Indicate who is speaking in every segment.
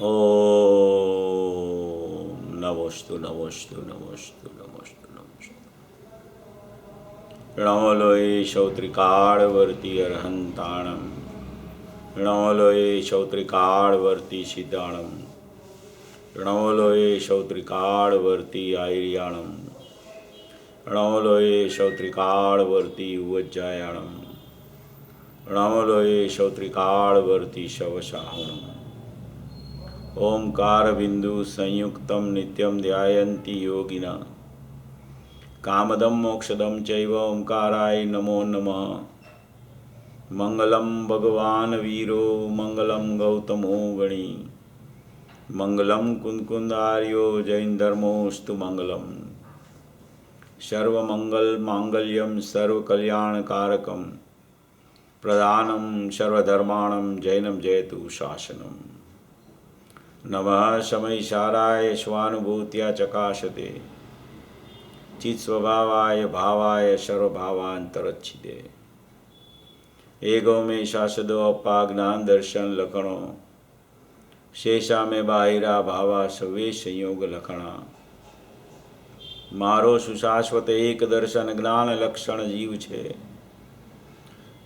Speaker 1: ઓમ નમોસ્તુ નમોસ્તુ નમોસ્તુ નમોસ્તુ નમોસ્તુ. ણવલોય શૌત્રિકાળવર્તી અર્હંતાણમ. ણવલોય શૌત્રિકાળવર્તી સિદ્ધાણમ. ણવલોય શૌત્રિકાળવર્તી આયર્યાણમ. ણવલોય શૌત્રિકાળવર્તી ઉવજ્જાયાણમ. ણવલોય શૌત્રિકાળવર્તી શવશાહણમ. ओंकार बिंदु संयुक्तम नित्यम ध्यायन्ति योगिना. कामदम मोक्षदम चैव ओंकाराय नमो नमः. मंगलम भगवान वीरो मंगलम गौतमो गणी. मंगलम कुंदकुंदार्यो जैन धर्मोस्तु मंगलम. सर्वमंगल मांगल्यम सर्वकल्याणकारकम. प्रधानम सर्वधर्माणम जैनम जयतु शासनम. नमः समयसाराय स्वानुभूत्या चकाशते. चित्स्वभावाय भावाय सर्वभावांतरच्छिदे. एगो में शासदो अपा ज्ञान दर्शन लखणो. शेषा में बाहिरा भावा सवे संयोग लखणा. मारो सुशाश्वत एक दर्शन ज्ञान लक्षण जीव छे.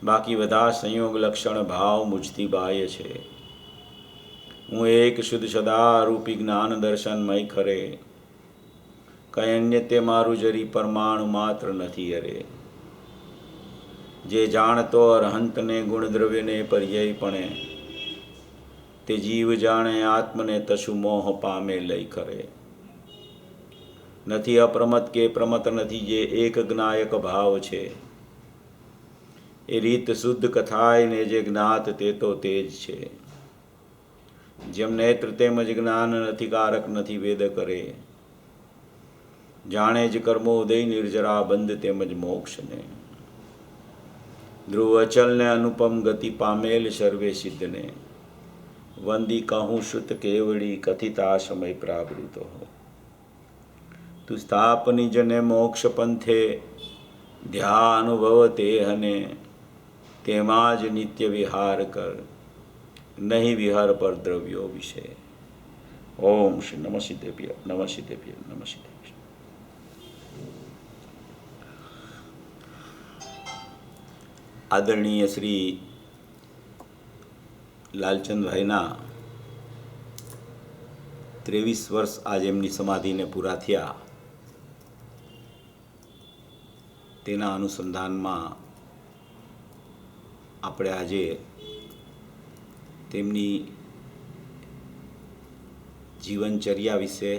Speaker 1: बाकी बधा संयोग लक्षण भाव मुझती बाह्य छे. હું એક શુદ્ધ સદા રૂપી જ્ઞાન દર્શનમય ખરે. કઈ અન્ય તે મારું જરી પરમાણુ માત્ર નથી અરે. જે જાણતો અરહંતને ગુણદ્રવ્યને પર્યાયપણે. તે જીવ જાણે આત્મને તસુ મોહ પામે લઈ કરે. નથી અપ્રમત કે પ્રમત નથી જે એક જ્ઞાયક ભાવ છે. એ રીત શુદ્ધ કથાય ને જે જ્ઞાત તે તો તે જ છે. જેમ નેત્ર તેમજ જ્ઞાન નથી કારક નથી વેદ કરે. જાણે જ કર્મો ઉદય નિર્જરા બંધ તેમજ મોક્ષને. ધ્રુવ અચલને અનુપમ ગતિ પામેલ સર્વે સિદ્ધને. વંદી કહું શુત કેવડી કથિતા સમય પ્રાવૃત હો. તું સ્થાપ નિજને મોક્ષ પંથે ધ્યાન અનુભવ તે હને. તેમાં જ નિત્ય વિહાર કર. નહીં વિહાર પર દ્રવ્યો વિશે. ઓમ શ્રી નમઃ સિદ્ધેભ્ય નમઃ સિદ્ધેભ્ય નમઃ સિદ્ધેભ્ય. આદરણીય શ્રી લાલચંદભાઈના 23 વર્ષ આજે એમની સમાધિને પૂરા થયા. તેના અનુસંધાનમાં આપણે આજે તેમની જીવનચર્યા વિશે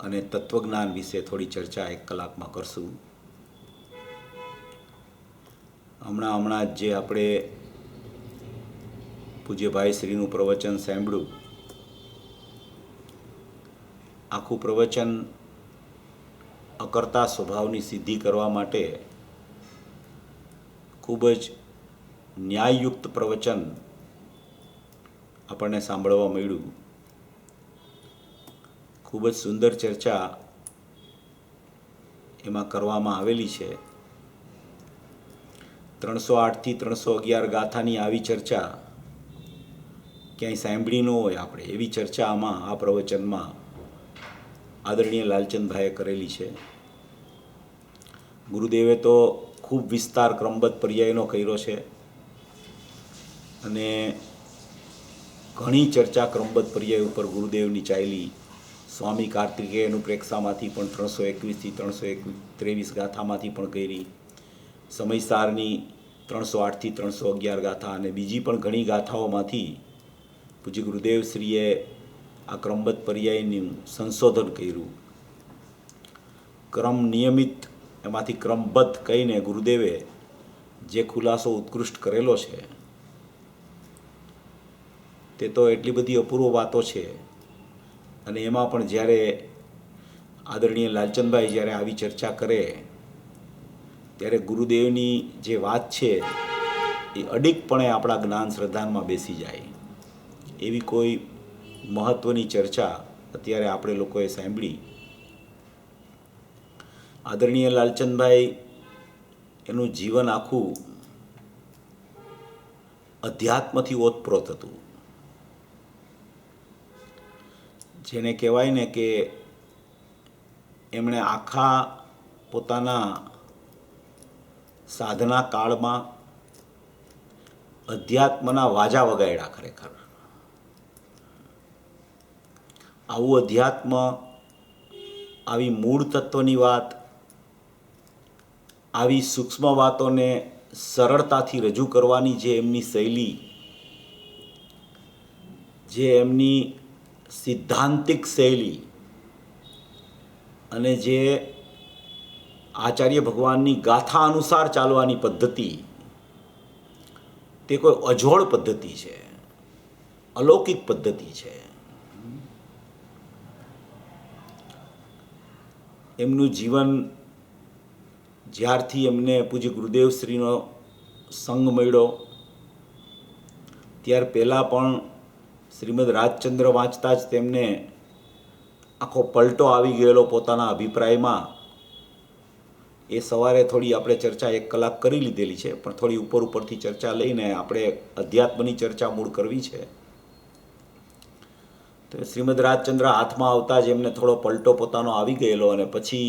Speaker 1: અને તત્વજ્ઞાન વિશે થોડી ચર્ચા 1 કલાકમાં કરશું. હમણાં જ જે આપણે પૂજ્યભાઈ શ્રીનું પ્રવચન સાંભળ્યું, આખું પ્રવચન અકર્તા સ્વભાવની સિદ્ધિ કરવા માટે ખૂબ જ ન્યાયયુક્ત પ્રવચન આપણને સાંભળવા મળ્યું. ખૂબ જ સુંદર ચર્ચા એમાં કરવામાં આવેલી છે. 308 થી 311 ગાથાની આવી ચર્ચા ક્યાંય સાંભળી ન હોય આપણે, એવી ચર્ચા આમાં આ પ્રવચનમાં આદરણીય લાલચંદભાઈએ કરેલી છે. ગુરુદેવે તો ખૂબ વિસ્તાર ક્રમબદ્ધ પર્યાયનો કર્યો છે અને ઘણી ચર્ચા ક્રમબદ્ધ પર્યાય ઉપર ગુરુદેવની ચાલી. સ્વામી કાર્તિકેયનું પ્રેક્ષામાંથી પણ 321 થી 323 ગાથામાંથી પણ કરી. સમયસારની 308 થી 311 ગાથા અને બીજી પણ ઘણી ગાથાઓમાંથી પૂજ્ય ગુરુદેવશ્રીએ આ ક્રમબદ્ધ પર્યાયનું સંશોધન કર્યું. ક્રમ નિયમિત એમાંથી ક્રમબદ્ધ કહીને ગુરુદેવે જે ખુલાસો ઉત્કૃષ્ટ કરેલો છે તે તો એટલી બધી અપૂર્વ વાતો છે. અને એમાં પણ જ્યારે આદરણીય લાલચંદભાઈ જ્યારે આવી ચર્ચા કરે ત્યારે ગુરુદેવની જે વાત છે એ અડીકપણે આપણા જ્ઞાન શ્રદ્ધામાં બેસી જાય એવી કોઈ મહત્ત્વની ચર્ચા અત્યારે આપણે લોકોએ સાંભળી. આદરણીય લાલચંદભાઈ એનું જીવન આખું અધ્યાત્મથી ઓતપ્રોત હતું. જેને કહેવાય ને કે એમણે આખા પોતાના સાધના કાળમાં અધ્યાત્મના વાજા વગાડ્યા. ખરેખર આવું અધ્યાત્મ, આવી મૂળ તત્વની વાત, આવી સૂક્ષ્મ વાતોને સરળતાથી રજૂ કરવાની જે એમની શૈલી, જે એમની સિદ્ધાંતિક શૈલી અને જે આચાર્ય ભગવાનની ગાથા અનુસાર ચાલવાની પદ્ધતિ, તે કોઈ અજોડ પદ્ધતિ છે, અલૌકિક પદ્ધતિ છે. એમનું જીવન જ્યારથી એમને પૂજ્ય ગુરુદેવશ્રીનો સંગ મળ્યો ત્યાર પહેલાં પણ શ્રીમદ રાજચંદ્ર વાંચતા જ તેમને આખો પલટો આવી ગયેલો પોતાના અભિપ્રાયમાં. એ સવારે થોડી આપણે ચર્ચા 1 કલાક કરી લીધેલી છે, પણ થોડી ઉપરથી ચર્ચા લઈને આપણે અધ્યાત્મની ચર્ચા મૂળ કરવી છે. તો શ્રીમદ રાજચંદ્ર હાથમાં આવતા જ એમને થોડો પલટો પોતાનો આવી ગયેલો, અને પછી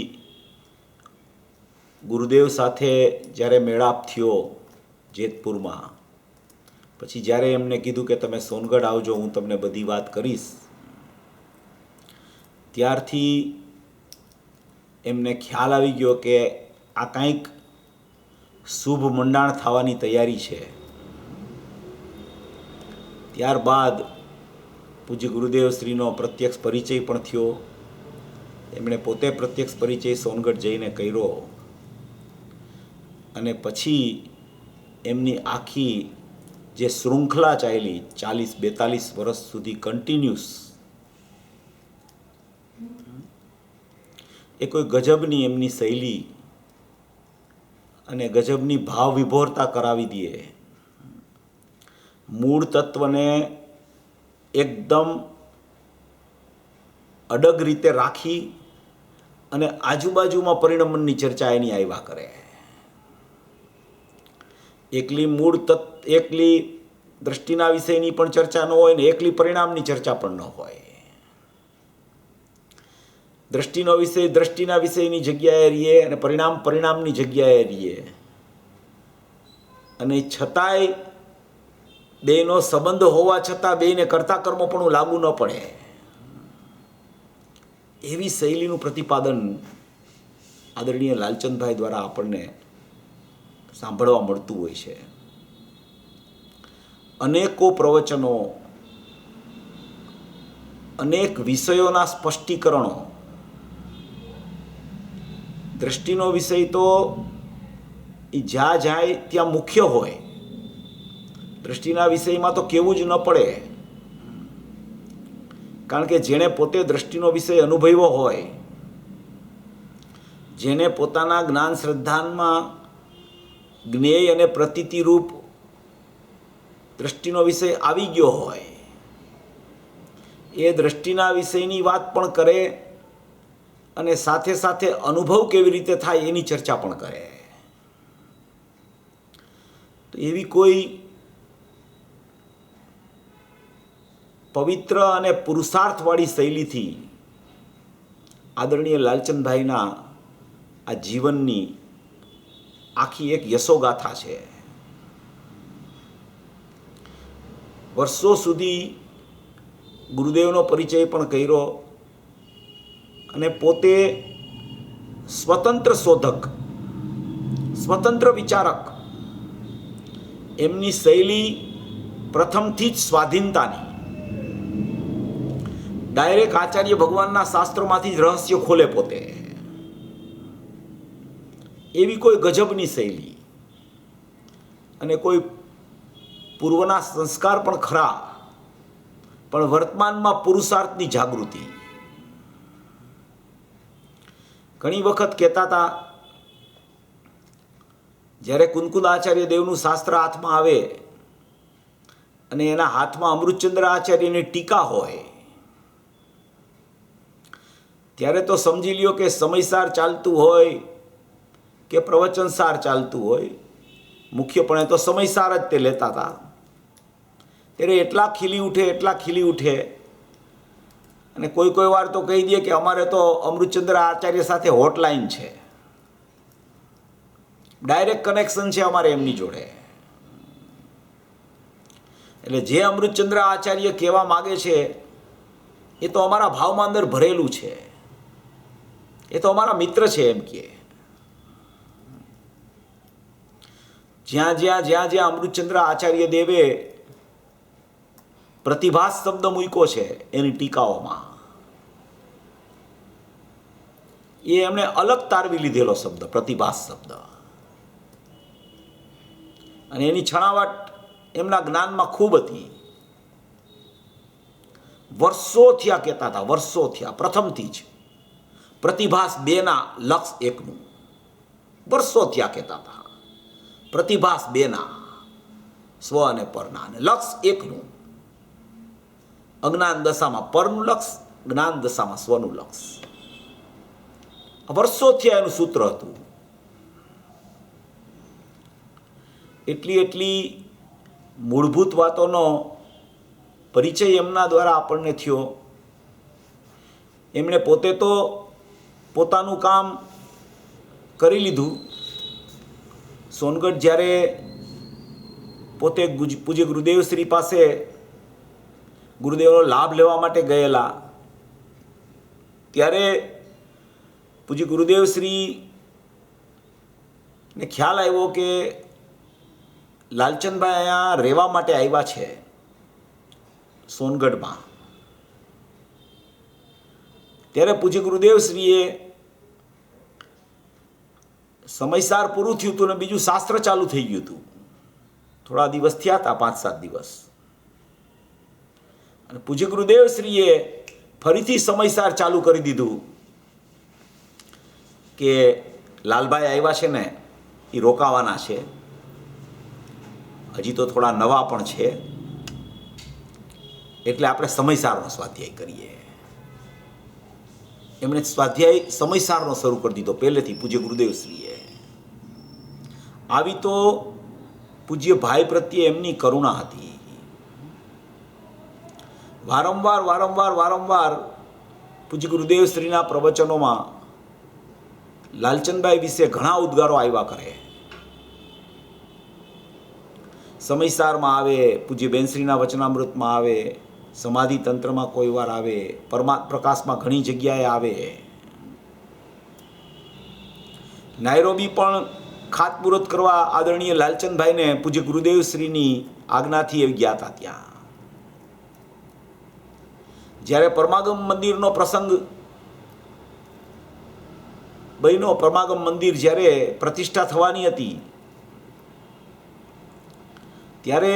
Speaker 1: ગુરુદેવ સાથે જ્યારે મેળાપ થયો જેતપુરમાં, પછી જ્યારે એમને કીધું કે તમે સોનગઢ આવજો, હું તમને બધી વાત કરીશ, ત્યારથી એમને ખ્યાલ આવી ગયો કે આ કંઈક શુભ મંડાણ થવાની તૈયારી છે. ત્યારબાદ પૂજ્ય ગુરુદેવશ્રીનો પ્રત્યક્ષ પરિચય પણ થયો. એમણે પોતે પ્રત્યક્ષ પરિચય સોનગઢ જઈને કર્યો, અને પછી એમની આખી જે શૃંખલા ચાલી 40-42 વર્ષ સુધી કન્ટિન્યુઅસ, એ કોઈ ગજબની એમની શૈલી અને ગજબની ભાવ વિભોરતા કરાવી દે. મૂળ તત્વને એકદમ અડગ રીતે રાખી અને આજુબાજુમાં પરિણમનની ચર્ચા એની આવ્યા કરે. એકલી દ્રષ્ટિના વિષયની પણ ચર્ચા ન હોય ને એકલી પરિણામની ચર્ચા પણ ન હોય. દ્રષ્ટિનો વિષય દ્રષ્ટિના વિષયની જગ્યાએ રહીએ અને પરિણામની જગ્યાએ રહીએ, અને છતાંય બેનો સંબંધ હોવા છતાં બેને કરતા કર્મો પણ લાગુ ન પડે એવી શૈલીનું પ્રતિપાદન આદરણીય લાલચંદભાઈ દ્વારા આપણને સાંભળવા મળતું હોય છે. અનેકો પ્રવચનો, અનેક વિષયોના સ્પષ્ટીકરણો. દ્રષ્ટિનો વિષય તો એ જ્યાં જાય ત્યાં મુખ્ય હોય. દ્રષ્ટિના વિષયમાં તો કહેવું જ ન પડે, કારણ કે જેણે પોતે દ્રષ્ટિનો વિષય અનુભવ્યો હોય, જેને પોતાના જ્ઞાન શ્રદ્ધામાં જ્ઞેય અને પ્રતીતિરૂપ દ્રષ્ટિનો વિષય આવી ગયો હોય, એ દ્રષ્ટિના વિષયની વાત પણ કરે અને સાથે સાથે અનુભવ કેવી રીતે થાય એની ચર્ચા પણ કરે. તો એવી કોઈ પવિત્ર અને પુરુષાર્થવાળી શૈલીથી આદરણીય લાલચંદભાઈના આ જીવનની આખી એક યશોગાથા છે. વર્ષો સુધી ગુરુદેવનો પરિચય પણ કર્યો, અને પોતે સ્વતંત્ર શોધક, સ્વતંત્ર વિચારક. એમની શૈલી પ્રથમથી જ સ્વાધીનતાની. ડાયરેક્ટ આચાર્ય ભગવાનના શાસ્ત્રોમાંથી જ રહસ્ય ખોલે પોતે. એવી કોઈ ગજબની શૈલી, અને કોઈ પૂર્વના સંસ્કાર પણ ખરા, પણ વર્તમાનમાં પુરુષાર્થની જાગૃતિ. ઘણી વખત કહેતા હતા, જ્યારે કુંકુદ આચાર્ય દેવનું શાસ્ત્ર હાથમાં આવે અને એના હાથમાં અમૃતચંદ્ર આચાર્યની ટીકા હોય, ત્યારે તો સમજી લ્યો કે સમયસાર ચાલતું હોય કે પ્રવચનસાર ચાલતું હોય, મુખ્યપણે તો સમયસાર જ તે લેતા હતા. ત્યારે એટલા ખીલી ઉઠે અને કોઈ કોઈ વાર તો કહી દે કે અમારે તો અમૃતચંદ્ર આચાર્ય સાથે હોટલાઇન છે, ડાયરેક્ટ કનેક્શન છે અમારે એમની જોડે. એટલે જે અમૃતચંદ્ર આચાર્ય કહેવા માગે છે એ તો અમારા ભાવમાં અંદર ભરેલું છે, એ તો અમારા મિત્ર છે એમ કે. જ્યાં અમૃતચંદ્ર આચાર્ય દેવે પ્રતિભાસ શબ્દ મૂક્યો છે એની ટીકાઓમાં, એ એમણે અલગ તારવી લીધેલો શબ્દ પ્રતિભાસ શબ્દ, અને એની છણાવટ એમના જ્ઞાનમાં ખૂબ હતી. વર્ષો થયા કહેતા હતા, વર્ષો થયા પ્રથમથી જ પ્રતિભાસ 2ના લક્ષ 1નું, વર્ષો થયા કહેતા હતા. પ્રતિભાસ 2ના સ્વ અને પરના, અને લક્ષ 1નું અજ્ઞાન દશામાં પરનું લક્ષ, જ્ઞાન દશામાં સ્વનું લક્ષ. વર્ષોથી એનું સૂત્ર હતું. એટલી મૂળભૂત વાતોનો પરિચય એમના દ્વારા આપણને થયો. એમણે પોતે તો પોતાનું કામ કરી લીધું. સોનગઢ જ્યારે પોતે પૂજ્ય ગુરુદેવ શ્રી પાસે ગુરુદેવનો લાભ લેવા માટે ગયેલા, ત્યારે પૂજ્ય ગુરુદેવ શ્રીને ખ્યાલ આવ્યો કે લાલચંદભાઈ અહીંયા રહેવા માટે આવ્યા છે સોનગઢમાં. ત્યારે પૂજ્ય ગુરુદેવ શ્રીએ સમયસાર પૂરું થયું હતું ને બીજું શાસ્ત્ર ચાલુ થઈ ગયું હતું. થોડા દિવસ થયા હતા, 5-7 દિવસ. અને પૂજ્ય ગુરુદેવ શ્રીએ ફરીથી સમયસાર ચાલુ કરી દીધું કે લાલભાઈ આવ્યા છે ને એ રોકાવાના છે, હજી તો થોડા નવા પણ છે, એટલે આપણે સમયસારનો સ્વાધ્યાય કરીએ. એમણે સ્વાધ્યાય સમયસારનો શરૂ કરી દીધો પહેલેથી પૂજ્ય ગુરુદેવશ્રીએ. આવી તો પૂજ્ય ભાઈ પ્રત્યે એમની કરુણા હતી. વારંવાર પૂજ્ય ગુરુદેવશ્રીના પ્રવચનોમાં લાલચંદભાઈ વિશે ઘણા ઉદ્ગારો આવ્યા કરે. સમયસારમાં આવે, પૂજ્ય બેનશ્રીના વચનામૃતમાં આવે, સમાધિ તંત્રમાં કોઈ વાર આવે, પરમાત્મ પ્રકાશમાં ઘણી જગ્યાએ આવે. નાયરોબી પણ ખાતમુહૂર્ત કરવા આદરણીય લાલચંદભાઈને પૂજ્ય ગુરુદેવશ્રીની આજ્ઞાથી એ ગયા હતા. ત્યાં જ્યારે પરમાગમ મંદિરનો પ્રસંગ બન્યો, પરમાગમ મંદિર જ્યારે પ્રતિષ્ઠા થવાની હતી, ત્યારે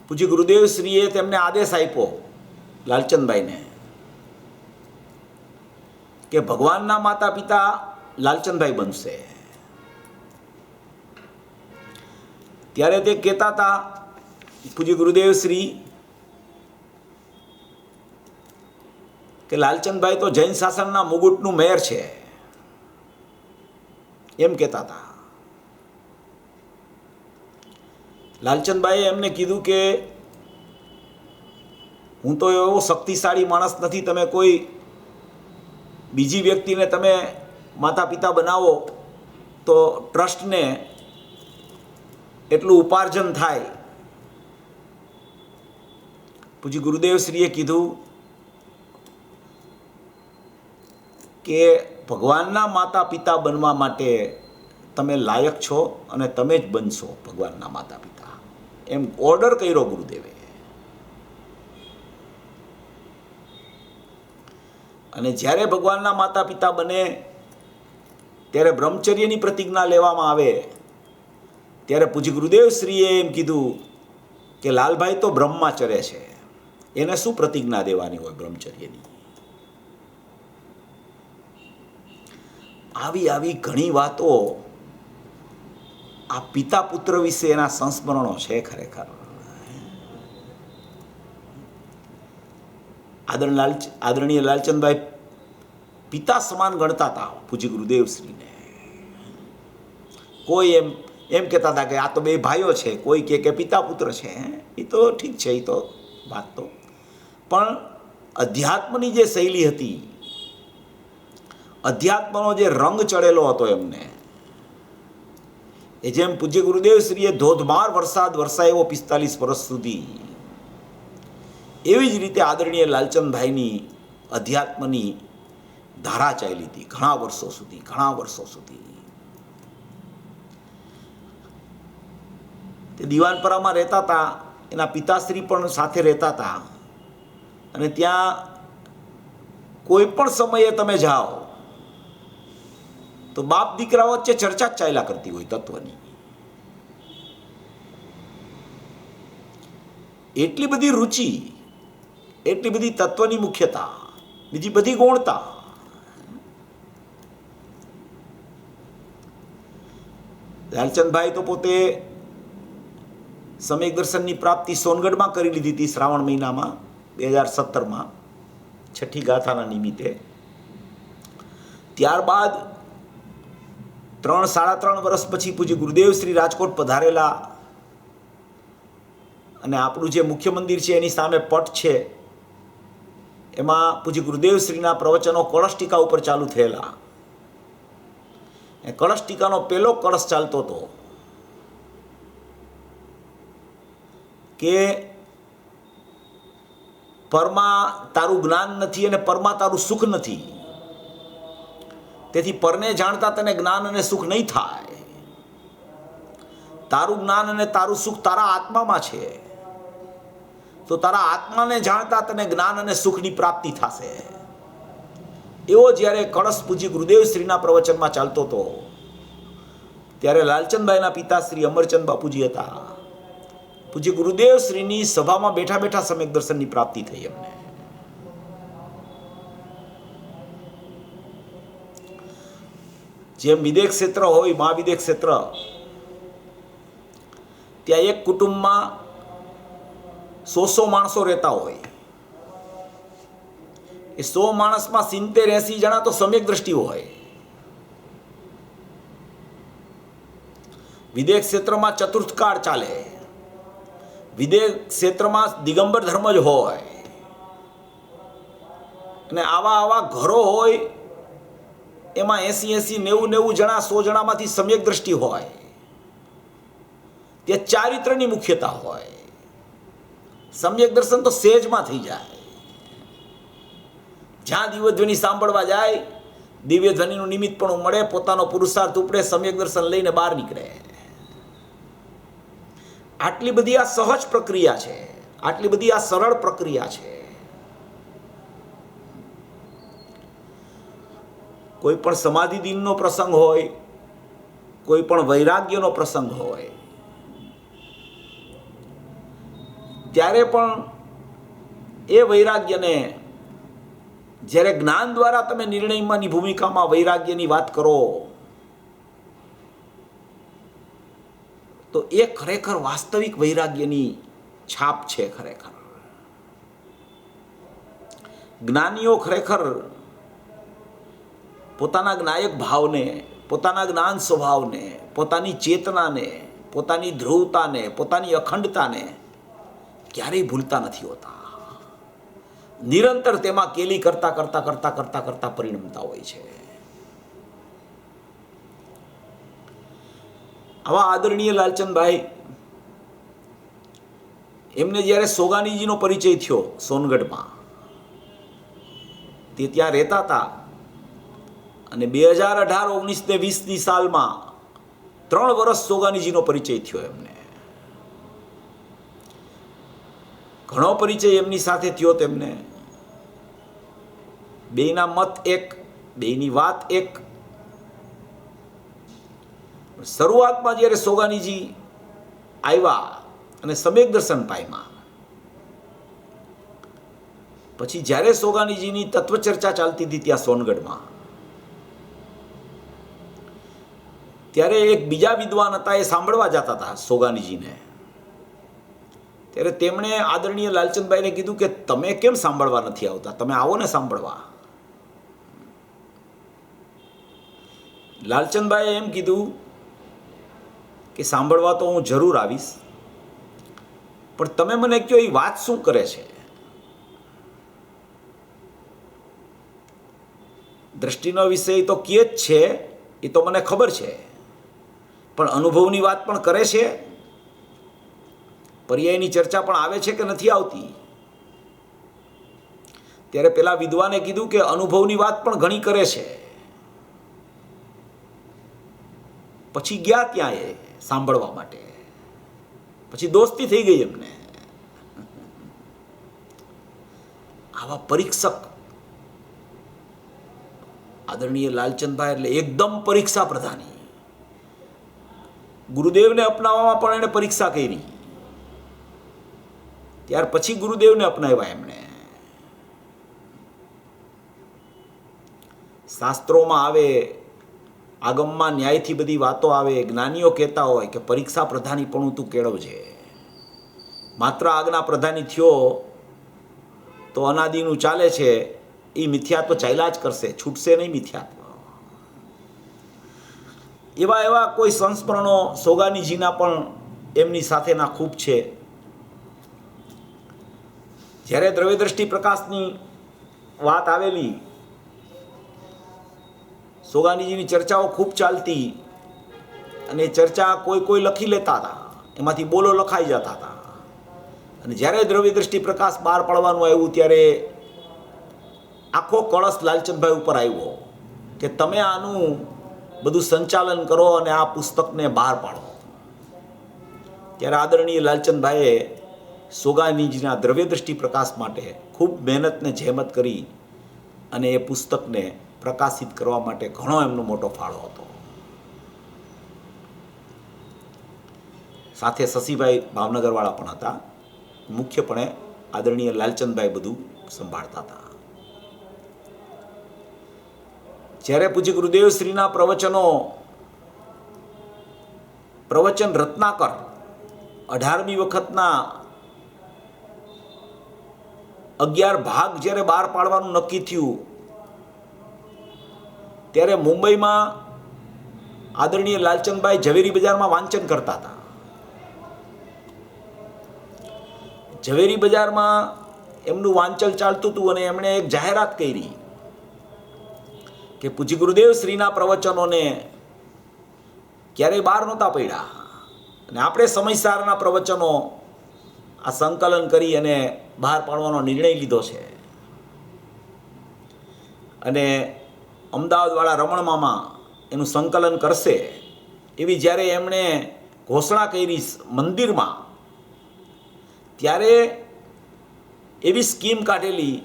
Speaker 1: પૂજ્ય ગુરુદેવશ્રીએ તેમને આદેશ આપ્યો લાલચંદભાઈને કે ભગવાનના માતા પિતા લાલચંદભાઈ બનશે. ત્યારે તે કહેતા હતા પૂજ્ય ગુરુદેવશ્રી કે લાલચંદભાઈ તો જૈન શાસનના મુગુટનું મેર છે, એમ કહેતા હતા. લાલચંદભાઈએ એમને કીધું કે હું તો એવો શક્તિશાળી માણસ નથી, તમે કોઈ બીજી વ્યક્તિને તમે માતા પિતા બનાવો તો ટ્રસ્ટને એટલું ઉપાર્જન થાય. પૂજ્ય ગુરુદેવશ્રીએ કીધું કે ભગવાનના માતા પિતા બનવા માટે તમે લાયક છો અને તમે જ બનશો ભગવાનના માતા પિતા, એમ ઓર્ડર કર્યો ગુરુદેવે. અને જ્યારે ભગવાનના માતા પિતા બને ત્યારે બ્રહ્મચર્યની પ્રતિજ્ઞા લેવામાં આવે. ત્યારે પૂજ્ય ગુરુદેવશ્રીએ એમ કીધું કે લાલભાઈ તો બ્રહ્મચર્ય છે, એને શું પ્રતિજ્ઞા દેવાની હોય બ્રહ્મચર્યની. આવી ઘણી વાતો આ પિતા પુત્ર વિશે એના સંસ્મરણો છે. ખરેખર આદરણીય લાલચંદભાઈ પિતા સમાન ગણતા હતા પૂજ્ય ગુરુદેવશ્રીને. કોઈ એમ કહેતા હતા કે આ તો બે ભાઈઓ છે, કોઈ કે પિતા પુત્ર છે. એ તો ઠીક છે, એ તો વાત તો પણ અધ્યાત્મની જે શૈલી હતી, અધ્યાત્મનો જે રંગ ચડેલો હતો એમને, એ જેમ પૂજ્ય ગુરુદેવશ્રીએ ધોધમાર વરસાદ વરસાવ્યો 45 વર્ષ સુધી, એવી જ રીતે આદરણીય લાલચંદભાઈની અધ્યાત્મની ધારા ચાલી હતી ઘણા વર્ષો સુધી. તે દિવાનપરામાં રહેતા હતા, એના પિતાશ્રી પણ સાથે રહેતા હતા, અને ત્યાં કોઈ પણ સમયે તમે જાઓ તો બાપ દીકરા વચ્ચે ચર્ચા જ ચાલ્યા કરતી હોય તત્વની. એટલી બધી રુચિ, એટલી બધી તત્વની મુખ્યતા, બીજી બધી ગૌણતા. લાલચંદભાઈ તો પોતે સમ્યક દર્શનની પ્રાપ્તિ સોનગઢમાં કરી લીધી હતી શ્રાવણ મહિનામાં 2017માં, છઠ્ઠી ગાથાના નિમિત્તે. ત્યારબાદ 3-3.5 વર્ષ પછી પૂજ્ય ગુરુદેવ શ્રી રાજકોટ પધારેલા, અને આપણું જે મુખ્ય મંદિર છે એની સામે પટ છે, એમાં પૂજ્ય ગુરુદેવ શ્રીના પ્રવચનો કળશ ટીકા ઉપર ચાલુ થયેલા. એ કળશ ટીકાનો પહેલો કળશ ચાલતો હતો કે પરમાં તારું જ્ઞાન નથી અને પરમાં તારું સુખ નથી, તેથી પરને જાણતા તને જ્ઞાન અને સુખ નહીં થાય. તારું જ્ઞાન અને તારું સુખ તારા આત્મામાં છે, તો તારા આત્માને જાણતા તને જ્ઞાન અને સુખની પ્રાપ્તિ થશે. એવો જ્યારે કળશ પૂજ્ય ગુરુદેવ શ્રીના પ્રવચનમાં ચાલતો હતો, ત્યારે લાલચંદભાઈના પિતા શ્રી અમરચંદ બાપુજી હતા. પૂજ્ય ગુરુદેવ શ્રીની સભામાં બેઠા બેઠા સમ્યક દર્શનની પ્રાપ્તિ થઈ એમને. જેમ વિદેહ ક્ષેત્ર હોય, મહાવિદેહ ક્ષેત્ર, ત્યાં એક કુટુંબમાં 100 માણસો રહેતા હોય. એ 100 માણસમાં 70-80 જણા તો સમ્યક દ્રષ્ટિ હોય. વિદેહ ક્ષેત્રમાં ચતુર્થ કાળ ચાલે, વિદેહ ક્ષેત્રમાં દિગંબર ધર્મ જ હોય, અને આવા ઘરો હોય એમાં 80-90 જણા 100 જણામાંથી સમ્યક દ્રષ્ટિ હોય. તે ચારિત્રની મુખ્યતા હોય. સમ્યક દર્શન તો સેજમાં થઈ જાય. જ્યાં દિવ્યધ્વનિ સાંભળવા જાય, દિવ્યધ્વનિનું નિમિત્ત પણ મળે, પોતાનો પુરુષાર્થ ઉપડે, સમ્યક દર્શન લઈને બહાર નીકળે. આટલી બધી આ સહજ પ્રક્રિયા છે, આટલી બધી આ સરળ પ્રક્રિયા છે. કોઈ પણ સમાધિ દિનનો પ્રસંગ હોય, કોઈ પણ વૈરાગ્યનો પ્રસંગ હોય, ત્યારે પણ એ વૈરાગ્યને જ્યારે જ્ઞાન દ્વારા તમે નિર્ણયમાંની ભૂમિકામાં વૈરાગ્યની વાત કરો, તો એ ખરેખર વાસ્તવિક વૈરાગ્યની છાપ છે. ખરેખર જ્ઞાનીઓ ખરેખર પોતાના જ્ઞાયક ભાવને, પોતાના જ્ઞાન સ્વભાવને, પોતાની ચેતનાને, પોતાની ધ્રુવતાને, પોતાની અખંડતાને ક્યારેય ભૂલતા નથી હોતા. નિરંતર તેમાં કેલી કરતા પરિણમતા હોય છે. આવા આદરણીય લાલચંદભાઈ, એમને જ્યારે સોગાનીજીનો પરિચય થયો સોનગઢમાં, તે ત્યાં રહેતા હતા, અને 2018, 19 ને 20ની સાલમાં 3 વર્ષ સોગાનીજીનો પરિચય થયો એમને. ઘણો પરિચય એમની સાથે થયો તેમને. બેયના મત એક, બેયની વાત એક. શરૂઆતમાં જ્યારે સોગાનીજી આવ્યા અને સમ્યક દર્શન પામ્યા, પછી જ્યારે સોગાનીજીની તત્વચર્ચા ચાલતી હતી ત્યાં સોનગઢમાં, ત્યારે એક બીજા વિદ્વાન હતા, એ સાંભળવા જતા હતા સોગાનીજીને. ત્યારે તેમણે આદરણીય લાલચંદભાઈને કીધું કે તમે કેમ સાંભળવા નથી આવતા, તમે આવો ને સાંભળવા. લાલચંદભાઈએ એમ કીધું કે સાંભળવા તો હું જરૂર આવીશ, પણ તમે મને કહો એ વાત શું કરે છે. દ્રષ્ટિનો વિષય તો કહે જ છે, એ તો મને ખબર છે, પણ અનુભવની વાત પણ કરે છે, પર્યાયની ચર્ચા પણ આવે છે કે નથી આવતી? ત્યારે પેલા વિદ્વાને કીધું કે અનુભવની વાત પણ ઘણી કરે છે. પછી ગયા ત્યાં એ સાંભળવા માટે, પછી દોસ્તી થઈ ગઈ એમને. આવા પરીક્ષક આદરણીય લાલચંદભાઈ એટલે એકદમ પરીક્ષા પ્રધાની. ગુરુદેવને અપનાવવામાં પણ એને પરીક્ષા કરી, ત્યાર પછી ગુરુદેવને અપનાવ્યા એમણે. શાસ્ત્રોમાં આવે, આગમમાં ન્યાયથી બધી વાતો આવે, જ્ઞાનીઓ કહેતા હોય કે પરીક્ષા પ્રધાની પણ તું કેળવજે. માત્ર આજ્ઞા પ્રધાની થયો તો અનાદિનું ચાલે છે, એ મિથ્યાત્વ ચાલ્યા જ કરશે, છૂટશે નહીં મિથ્યાત્વ. એવા એવા કોઈ સંસ્મરણો સોગાનીજીના પણ એમની સાથેના ખૂબ છે. જ્યારે દ્રવ્ય દ્રષ્ટિ પ્રકાશની વાત આવેલી, સોગાનીજીની ચર્ચાઓ ખૂબ ચાલતી, અને ચર્ચા કોઈ લખી લેતા હતા, એમાંથી બોલો લખાઈ જતા હતા. અને જ્યારે દ્રવ્ય દ્રષ્ટિ પ્રકાશ બહાર પાડવાનું આવ્યું ત્યારે આખો કળશ લાલચંદભાઈ ઉપર આવ્યો કે તમે આનું બધું સંચાલન કરો અને આ પુસ્તકને બહાર પાડો. ત્યારે આદરણીય લાલચંદભાઈએ સોગાનીજીના દ્રવ્ય દ્રષ્ટિ પ્રકાશ માટે ખૂબ મહેનતને જહેમત કરી અને એ પુસ્તકને પ્રકાશિત કરવા માટે ઘણો એમનો મોટો ફાળો હતો. સાથે શશીભાઈ ભાવનગરવાળા પણ હતા. મુખ્યપણે આદરણીય લાલચંદભાઈ બધું સંભાળતા હતા. જ્યારે પૂજ્ય ગુરુદેવ શ્રીના પ્રવચન રત્નાકર 18મી વખતના 11 ભાગ જ્યારે બહાર પાડવાનું નક્કી થયું, ત્યારે મુંબઈમાં આદરણીય લાલચંદભાઈ ઝવેરી બજારમાં વાંચન કરતા હતા. ઝવેરી બજારમાં એમનું વાંચન ચાલતું હતું અને એમણે એક જાહેરાત કરી કે પૂજ્ય ગુરુદેવ શ્રીના પ્રવચનોને ક્યારેય બહાર નહોતા પડ્યા, અને આપણે સમયસારના પ્રવચનો આ સંકલન કરી અને બહાર પાડવાનો નિર્ણય લીધો છે. અને અમદાવાદવાળા રમણ મામા એનું સંકલન કરશે એવી જ્યારે એમણે ઘોષણા કરી મંદિરમાં, ત્યારે એવી સ્કીમ કાઢેલી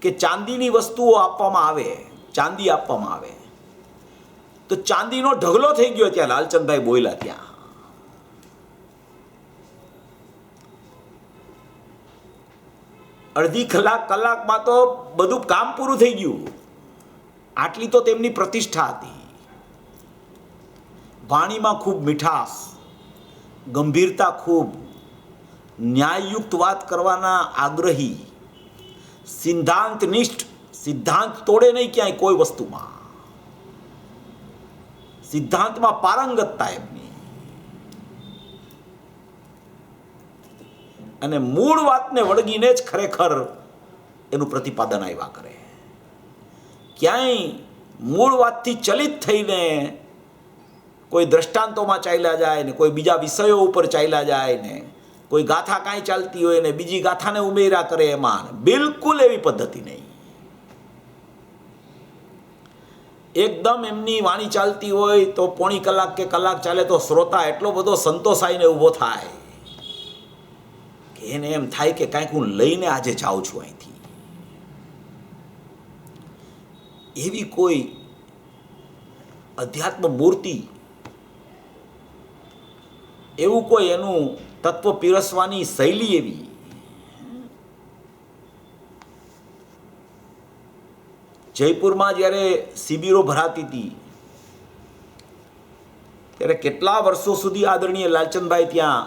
Speaker 1: કે ચાંદીની વસ્તુઓ આપવામાં આવે, ચાંદી આપવામાં આવે. તો ચાંદીનો ઢગલો થઈ ગયો ત્યાં લાલચંદભાઈ બોલ્યા ત્યાં. અડધી કલાકમાં તો બધું કામ પૂરું થઈ ગયું. આટલી તો તેમની પ્રતિષ્ઠા હતી. વાણીમાં ખૂબ મીઠાશ, ગંભીરતા ખૂબ, ન્યાયયુક્ત વાત કરવાના આગ્રહી, સિદ્ધાંતનિષ્ઠ, સિદ્ધાંત તોડે નહીં ક્યાંય કોઈ વસ્તુમાં, સિદ્ધાંતમાં પારંગતતા એમની, અને મૂળ વાતને વળગીને જ ખરેખર એનું પ્રતિપાદન આવ્યા કરે. ક્યાંય મૂળ વાતથી ચલિત થઈને કોઈ દ્રષ્ટાંતોમાં ચાલ્યા જાય ને કોઈ બીજા વિષયો ઉપર ચાલ્યા જાય ને કોઈ ગાથા કાંઈ ચાલતી હોય ને બીજી ગાથાને ઉમેર્યા કરે, એમાં બિલકુલ એવી પદ્ધતિ નહીં. એકદમ એમની વાણી ચાલતી હોય તો પોણી કલાક કે કલાક ચાલે તો શ્રોતા એટલો બધો સંતોષાઈને ઊભો થાય કે એને એમ થાય કે કાંઈક હું લઈને આજે જાઉં છું અહીંથી. એવી કોઈ અધ્યાત્મ મૂર્તિ, એવું કોઈ એનું તત્વ પીરસવાની શૈલી એવી. જયપુરમાં જ્યારે શિબિરો ભરાતી હતી ત્યારે કેટલા વર્ષો સુધી આદરણીય લાલચંદભાઈ ત્યાં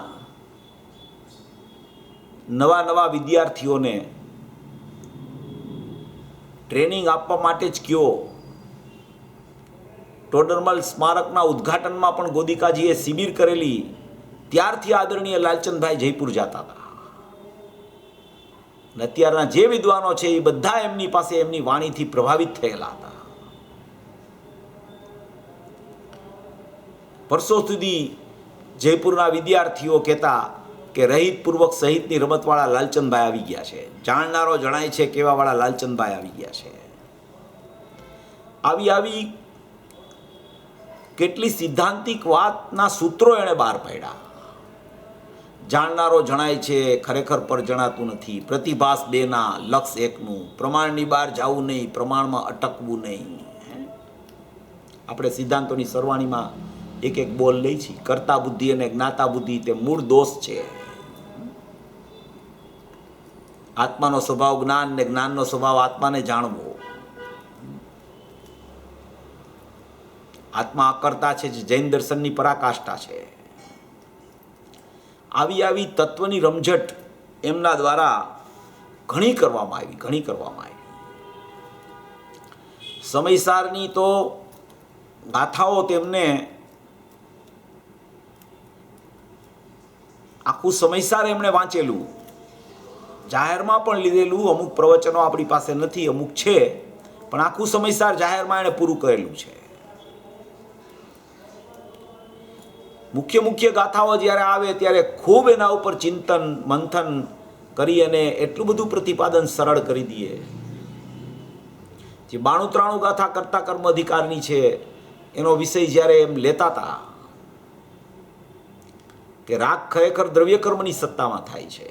Speaker 1: નવા વિદ્યાર્થીઓને ટ્રેનિંગ આપવા માટે જ કયો. ટોડરમલ સ્મારકના ઉદ્ઘાટનમાં પણ ગોદિકાજીએ શિબિર કરેલી, ત્યારથી આદરણીય લાલચંદભાઈ જયપુર જતા હતા. અને અત્યારના જે વિદ્વાનો છે એ બધા એમની પાસે એમની વાણીથી પ્રભાવિત થયેલા હતા. વર્ષો સુધી જયપુરના વિદ્યાર્થીઓ કહેતા કે રહિત પૂર્વક સહિતની રમતવાળા લાલચંદભાઈ આવી ગયા છે. જાણનારો જણાય છે કેવાવાળા લાલચંદભાઈ આવી ગયા છે. આવી કેટલી સિદ્ધાંતિક વાતના સૂત્રો એણે બહાર પાડ્યા. જાણનારો જણાય છે, ખરેખર પર જણાતું નથી. પ્રતિભાસ બેના, લક્ષ એકનું. પ્રમાણની બહાર જવું નહીં, પ્રમાણમાં અટકવું નહીં. આપણે સિદ્ધાંતોની સરવાણીમાં એક એક બોલ લઈ છીએ. કર્તા બુદ્ધિ અને જ્ઞાતા બુદ્ધિ તે મૂળ દોષ છે. આત્માનો સ્વભાવ જ્ઞાન ને જ્ઞાનનો સ્વભાવ આત્માને જાણવો. આત્મા અકર્તા છે, જે જૈન દર્શનની પરાકાષ્ઠા છે. આવી તત્વની રમઝટ એમના દ્વારા ઘણી કરવામાં આવી. સમયસારની તો ગાથાઓ તેમને આખું સમયસાર એમણે વાંચેલું, જાહેરમાં પણ લીધેલું. અમુક પ્રવચનો આપણી પાસે નથી, અમુક છે, પણ આખું સમયસાર જાહેરમાં એણે પૂરું કરેલું છે. મુખ્ય ગાથાઓ જ્યારે આવે ત્યારે ખૂબ એના ઉપર ચિંતન મંથન કરી અને એટલું બધું પ્રતિપાદન સરળ કરી દઈએ. જે 92-93 ગાથા કરતા કર્મ અધિકારની છે, એનો વિષય જ્યારે એમ લેતા હતા કે રાગ ખરેખર દ્રવ્ય કર્મની સત્તામાં થાય છે.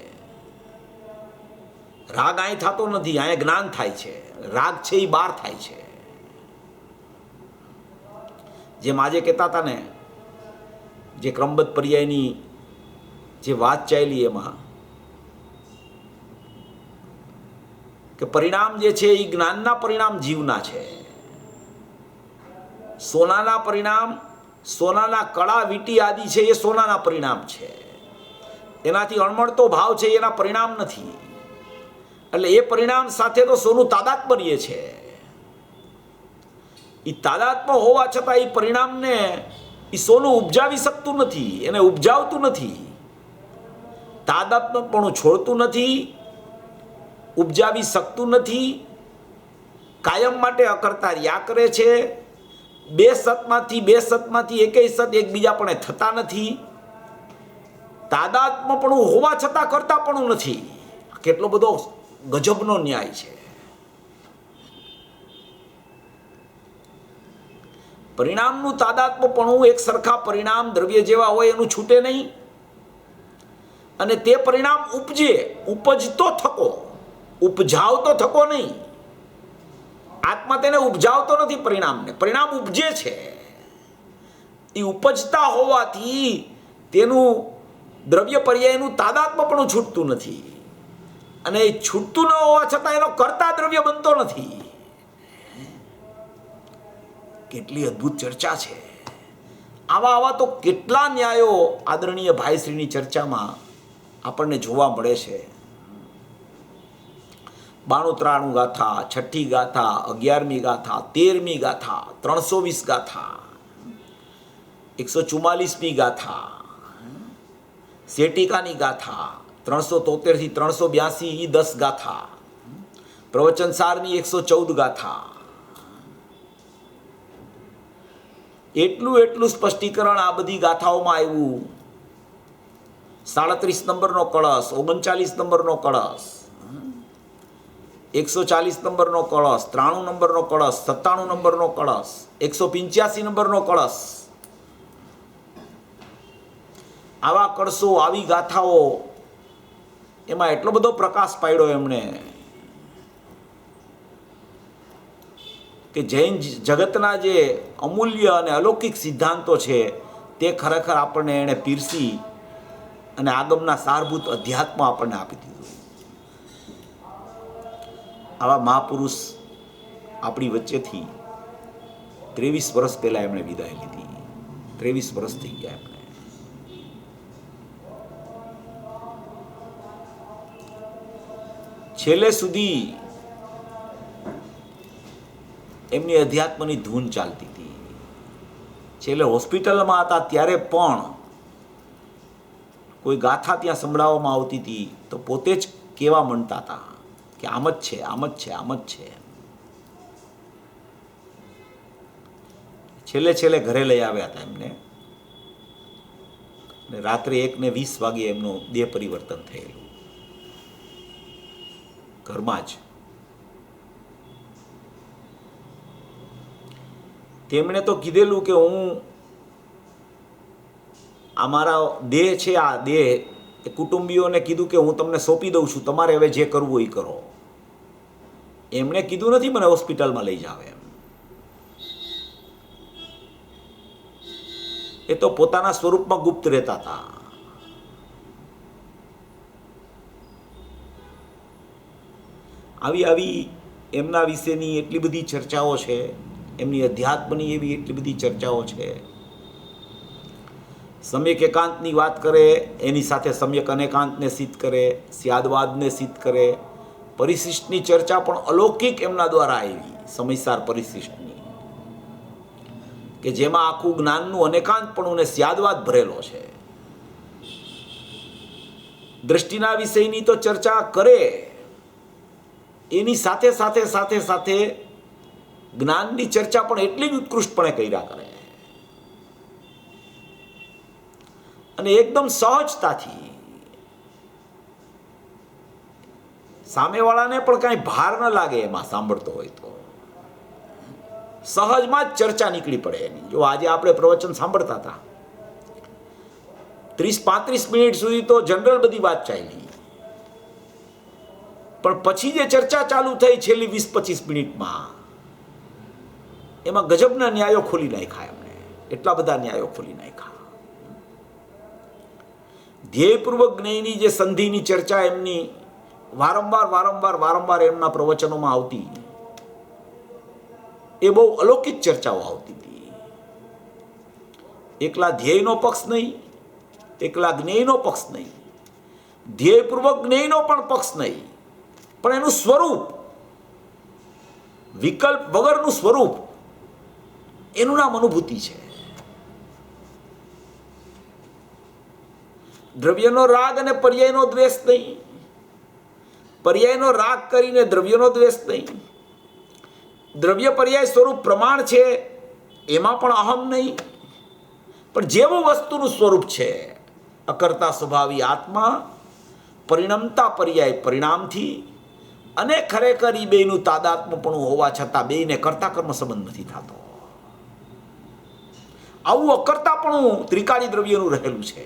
Speaker 1: રાગ અહીં થતો નથી, અહીંયા જ્ઞાન થાય છે. રાગ છે એ બહાર થાય છે. જેમ આજે કહેતા હતા ને, જે ક્રમબદ્ધ પર્યાયની જે વાત ચાલી એમાં કે પરિણામ જે છે એ જ્ઞાનના પરિણામ જીવના છે. સોનાના પરિણામ, સોનાના કળા વીટી આદિ છે એ સોનાના પરિણામ છે. એનાથી અણમળતો ભાવ છે એના પરિણામ નથી. એટલે એ પરિણામ સાથે તો સોનું તાદાત્મ્ય છે. એ તાદાત્મ્ય હોવા છતાં એ પરિણામને એ સોનું ઉપજાવી શકતું નથી, એને ઉપજાવતું નથી. તાદાત્મ્યપણું છોડતું નથી, ઉપજાવી શકતું નથી. કાયમ માટે અકર્તા રહ્યા કરે છે. બે સતમાંથી એકેય સત એકબીજા પણ થતા નથી. તાદાત્મ્યપણું હોવા છતાં કરતાપણું નથી. કેટલો બધો ગજબનો ન્યાય છે. પરિણામનું તાદાત્મ્યપણું, એક સરખા પરિણામ દ્રવ્ય જેવા હોય એનું છૂટે નહીં. અને તે પરિણામ ઉપજતો થકો, ઉપજાવતો થકો નહીં. આત્મા તેને ઉપજાવતો નથી પરિણામને, પરિણામ ઉપજે છે. એ ઉપજતા હોવાથી તેનું દ્રવ્ય પર્યાયનું તાદાત્મ્યપણું છૂટતું નથી. અને એ છૂટતું ન હોવા છતાં એનો કર્તા દ્રવ્ય બનતો નથી. કેટલી અદ્ભુત ચર્ચા છે. આવા તો કેટલા ન્યાયો આદરણીય ભાઈશ્રીની ચર્ચામાં આપણને જોવા મળે છે. 92-93 ગાથા, 6ઠ્ઠી ગાથા, 11મી ગાથા, 13મી ગાથા, 320 ગાથા, 144મી ગાથા, શેટિકાની ગાથા, 373 થી 382 એ 10 ગાથા, પ્રવચનસારની 114 ગાથા. એટલું સ્પષ્ટીકરણ આ બધી ગાથાઓમાં આવ્યું. 37 નંબરનો કળશ, 39 નંબરનો કળશ, 140 નંબરનો કળશ, 93 નંબરનો કળશ, 97 નંબરનો કળશ, 185 નંબરનો કળશ. આવા કળશો, આવી ગાથાઓ, એમાં એટલો બધો પ્રકાશ પાડ્યો એમણે કે જૈન જગતના જે અમૂલ્ય અને અલૌકિક સિદ્ધાંતો છે તે ખરેખર આપણને એણે પીરસી અને આગમના સારભૂત અધ્યાત્મ આપણને આપી દીધું. આવા મહાપુરુષ આપણી વચ્ચેથી 23 વર્ષ પહેલાં એમણે વિદાય લીધી. 23 વર્ષ થઈ ગયા એમણે. છેલ્લે સુધી એમની અધ્યાત્મની ધૂન ચાલતી હતી. છેલ્લે હોસ્પિટલમાં હતા ત્યારે પણ કોઈ ગાથા ત્યાં સંભળાવવામાં આવતી હતી તો પોતે જ કહેવા માંડતા હતા કે આમ જ છે, આમ જ છે, આમ જ છે. છેલ્લે ઘરે લઈ આવ્યા હતા એમને. ને રાત્રે 1:20 વાગે એમનું દેહ પરિવર્તન થયેલું ઘરમાં જ. તેમણે તો કીધેલું કે હું અમારા દેહ છે, આ દેહ એ કુટુંબીઓને કીધું કે હું તમને સોંપી દઉં છું, તમારે હવે જે કરવું એ કરો. એમણે કીધું નથી મને હોસ્પિટલમાં લઈ જાવ એમ. એ તો પોતાના સ્વરૂપમાં ગુપ્ત રહેતા હતા. આવી એમના વિશેની એટલી બધી ચર્ચાઓ છે, એમની અધ્યાત્મની એવી એટલી બધી ચર્ચાઓ છે. સમ્યક એકાંતની વાત કરે એની સાથે સમ્યક અનેકાંતને સિદ્ધ કરે, સ્યાદવાદને સિદ્ધ કરે. પરિશિષ્ટની ચર્ચા પણ અલૌકિક એમના દ્વારા આવી, સમયસાર પરિશિષ્ટની, કે જેમાં આખું જ્ઞાનનું અનેકાંતપણું ને સ્યાદવાદ ભરેલો છે. દ્રષ્ટિના વિષયની તો ચર્ચા કરે, એની સાથે સાથે સાથે સાથે જ્ઞાનની ચર્ચા પણ એટલી જ ઉત્કૃષ્ટપણે કર્યા કરે, અને એકદમ સહજતાથી. સામેવાળાને પણ કાંઈ ભાર ન લાગે એમાં સાંભળતો હોય તો. સહજમાં જ ચર્ચા નીકળી પડે એની. જો આજે આપણે પ્રવચન સાંભળતા હતા 30-35 મિનિટ સુધી તો જનરલ બધી વાત ચાલી, પણ પછી જે ચર્ચા ચાલુ થઈ છેલ્લી 20-25 મિનિટમાં, એમાં ગજબના ન્યાયો ખોલી નાખ્યા એમણે. એટલા બધા ન્યાયો ખોલી નાખ્યા. ધ્યેયપૂર્વક જ્ઞેયની જે સંધિની ચર્ચા એમની વારંવાર એમના પ્રવચનોમાં આવતી, એ બહુ અલૌકિક ચર્ચાઓ આવતી હતી. એકલા ધ્યેયનો પક્ષ નહીં, એકલા જ્ઞેયનો પક્ષ નહીં, ધ્યેયપૂર્વક જ્ઞેયનો પણ પક્ષ નહીં, પણ એનું સ્વરૂપ, વિકલ્પ વગરનું સ્વરૂપ, એનું નામ અનુભૂતિ છે. દ્રવ્યનો રાગ અને પર્યાયનો દ્વેષ નહીં, પર્યાયનો રાગ કરીને દ્રવ્યનો દ્વેષ નહીં. દ્રવ્ય પર્યાય સ્વરૂપ પ્રમાણ છે, એમાં પણ અહમ નહીં, પણ જેવું વસ્તુનું સ્વરૂપ છે, અકર્તા સ્વભાવી આત્મા, પરિણમતા પર્યાય પરિણામથી, અને ખરેખર એ બેયનું તાદાત્મ્યપણું હોવા છતાં બેયને કર્તા કર્મ સંબંધ નથી થતો. આવું અકર્તાપણું ત્રિકાળી દ્રવ્યનું રહેલું છે.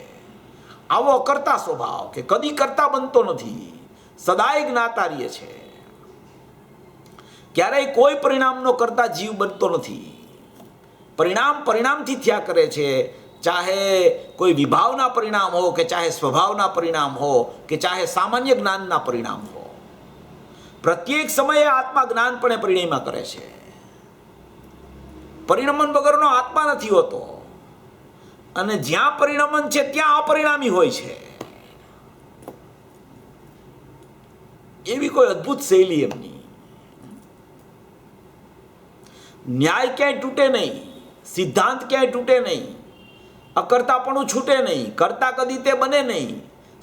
Speaker 1: આવો અકર્તા સ્વભાવ કે કદી કરતા બનતો નથી, સદાય જ્ઞાતાર્ય છે. ક્યારેય કોઈ પરિણામનો કરતા જીવ બનતો નથી. પરિણામથી થયા કરે છે, ચાહે કોઈ વિભાવના પરિણામ હો, કે ચાહે સ્વભાવના પરિણામ હો, કે ચાહે સામાન્ય જ્ઞાનના પરિણામ હો. પ્રત્યેક સમયે આત્મા જ્ઞાનપણે પરિણમ્યા કરે છે. પરિણમન વગરનો આત્મા નથી હોતો, અને જ્યાં પરિણમન છે ત્યાં અપરિણામી હોય છે. એવી કોઈ અદ્ભુત શૈલી એમની. ન્યાય ક્યાંય તૂટે નહીં, સિદ્ધાંત ક્યાંય તૂટે નહીં, અકર્તાપણું છૂટે નહીં, કરતા કદી તે બને નહીં,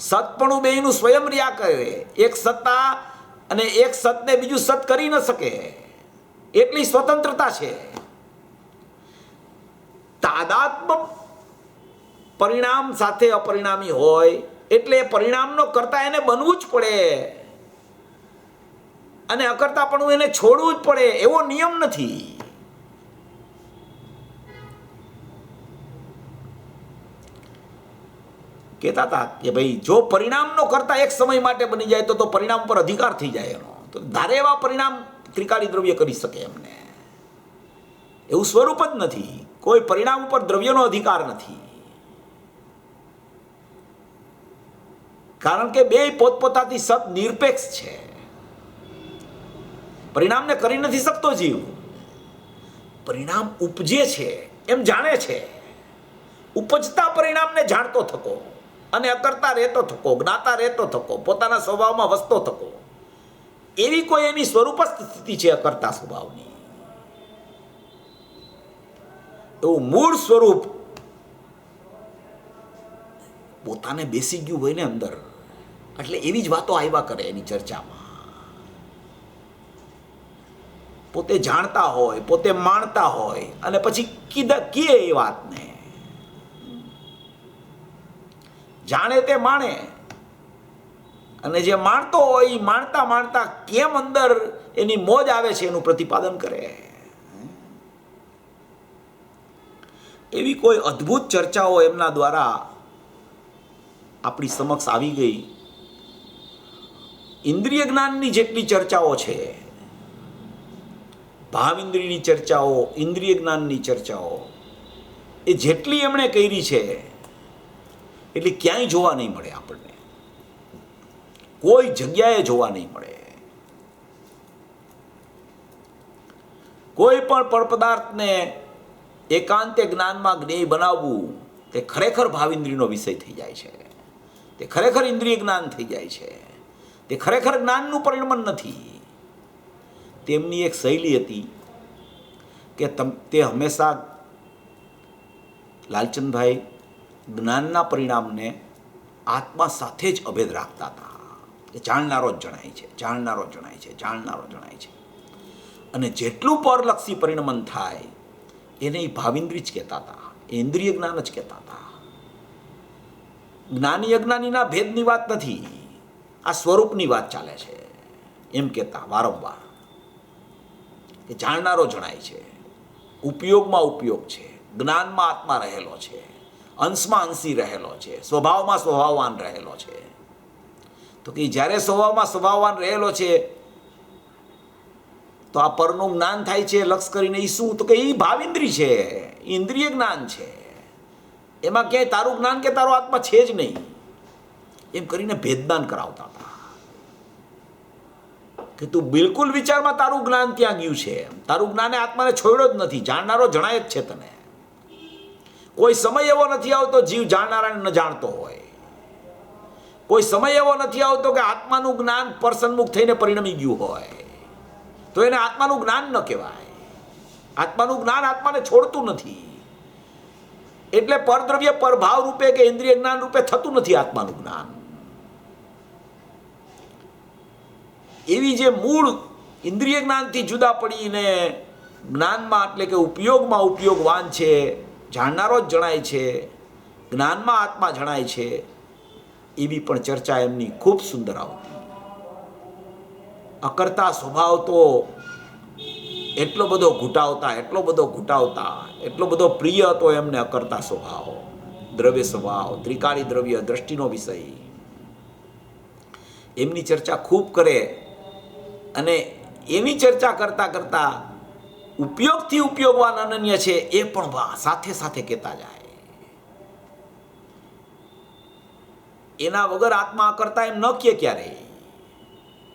Speaker 1: સતપણું બેયનું સ્વયં રહ્યા કરે. એક સત્તા અને એક સતને બીજું સત કરી ન શકે, એટલી સ્વતંત્રતા છે. તાદાત્મ્ય પરિણામ સાથે અપરિણામી હોય એટલે પરિણામનો કરતા એને બનવું જ પડે, અને અકર્તાપણું એને છોડવું જ પડે, એવો નિયમ નથી. કહેતા હતા કે ભાઈ જો પરિણામનો કરતા એક સમય માટે બની જાય તો પરિણામ પર અધિકાર થઈ જાય એનો. તો ધારે એવા પરિણામ ત્રિકાળી દ્રવ્ય કરી શકે એમને. એવું સ્વરૂપ જ નથી. કોઈ પરિણામ ઉપર દ્રવ્યનો અધિકાર નથી, કારણ કે બે પોતપોતાથી સત નિરપેક્ષ છે. પરિણામને કરી નથી શકતો જીવ. પરિણામ ઉપજે છે એમ જાણે છે, ઉપજતા પરિણામને જાણતો થકો, અને અકર્તા રહેતો થકો, જ્ઞાતા રહેતો થકો, પોતાના સ્વભાવમાં વસતો થકો. એવી કોઈ એની સ્વરૂપસ્થ સ્થિતિ છે અકર્તા સ્વભાવની. એવું મૂળ સ્વરૂપ પોતાને બેસી ગયું હોય ને અંદર, એટલે એવી જ વાતો આવ્યા કરે એની ચર્ચામાં. પોતે જાણતા હોય, પોતે માણતા હોય, અને પછી કીએ એ વાતને. જાણે તે માણે, અને જે માણતો હોય એ માણતા માણતા કેમ અંદર એની મોજ આવે છે એનું પ્રતિપાદન કરે. એવી કોઈ અદ્ભુત ચર્ચાઓ એમના દ્વારા આપણી સમક્ષ આવી ગઈ. ઇન્દ્રિય જ્ઞાનની જેટલી ચર્ચાઓ છે, ભાવ ઇન્દ્રિયની ચર્ચાઓ, ઇન્દ્રિય જ્ઞાનની ચર્ચાઓ, એ જેટલી એમણે કરી છે એટલી ક્યાંય જોવા નહીં મળે આપણને, કોઈ જગ્યાએ જોવા નહીં મળે. કોઈ પણ પરપદાર્થને એકાંતે જ્ઞાનમાં જ્ઞેય બનાવવું તે ખરેખર ભાવિન્દ્રિયનો વિષય થઈ જાય છે, તે ખરેખર ઇન્દ્રિય જ્ઞાન થઈ જાય છે, તે ખરેખર જ્ઞાનનું પરિણમન નથી. તેમની એક શૈલી હતી કે તે હંમેશા લાલચંદભાઈ જ્ઞાનના પરિણામને આત્મા સાથે જ અભેદ રાખતા હતા. કે જાણનારો જ જણાય છે, જાણનારો જણાય છે, જાણનારો જણાય છે. અને જેટલું પરલક્ષી પરિણમન થાય એને એ ભાવિન્દ્રિય જ કહેતા હતા, એ ઇન્દ્રિય જ્ઞાન જ કહેતા હતા. જ્ઞાની અજ્ઞાનીના ભેદની વાત નથી, આ સ્વરૂપની વાત ચાલે છે એમ કહેતા વારંવાર. કે જાણનારો જણાય છે, ઉપયોગમાં ઉપયોગ છે, જ્ઞાનમાં આત્મા રહેલો છે, અંશમાં અંશી રહેલો છે, સ્વભાવમાં સ્વભાવવાન રહેલો છે. તો કે જ્યારે સ્વભાવમાં સ્વભાવવાન રહેલો છે તો આ પરનું જ્ઞાન થાય છે લક્ષ કરીને એ શું? તો કે એ ભાવિન્દ્રિય છે, ઇન્દ્રિય જ્ઞાન છે, એમાં ક્યાંય તારું જ્ઞાન કે તારો આત્મા છે જ નહીં એમ કરીને ભેદદાન કરાવતા હતા. કે તું બિલકુલ વિચારમાં તારું જ્ઞાન ત્યાં ગયું છે, તારું જ્ઞાને આત્માને છોડ્યો જ નથી, જાણનારો જણાય જ છે તને. કોઈ સમય એવો નથી આવતો જીવ જાણનારાને ન જાણતો હોય, કોઈ સમય એવો નથી આવતો કે આત્માનું જ્ઞાન પરસન્મુખ થઈને પરિણમી ગયું હોય તો એને આત્માનું જ્ઞાન ન કહેવાય. આત્માનું જ્ઞાન આત્માને છોડતું નથી, એટલે પરદ્રવ્ય પરભાવ રૂપે કે ઇન્દ્રિય જ્ઞાન રૂપે થતું નથી આત્માનું જ્ઞાન. એવી જે મૂળ ઇન્દ્રિય જ્ઞાનથી જુદા પડીને જ્ઞાનમાં એટલે કે ઉપયોગમાં ઉપયોગવાન છે, જાણનારો જ જણાય છે, જ્ઞાનમાં આત્મા જણાય છે, એવી પણ ચર્ચા એમની ખૂબ સુંદર આવતી. અકર્તા સ્વભાવ તો એટલો બધો ઘૂંટાવતા, એટલો બધો ઘૂંટાવતા, એટલો બધો પ્રિય હતો એમને અકર્તા સ્વભાવ, દ્રવ્ય સ્વભાવ, ત્રિકાળી દ્રવ્ય, દ્રષ્ટિનો વિષય. એમની ચર્ચા ખૂબ કરે અને એની ચર્ચા કરતા કરતા ઉપયોગથી ઉપયોગવાન અનન્ય છે એ પણ સાથે સાથે કહેતા જાય. એના વગર આત્મા કરતા એમ ન કહે ક્યારે,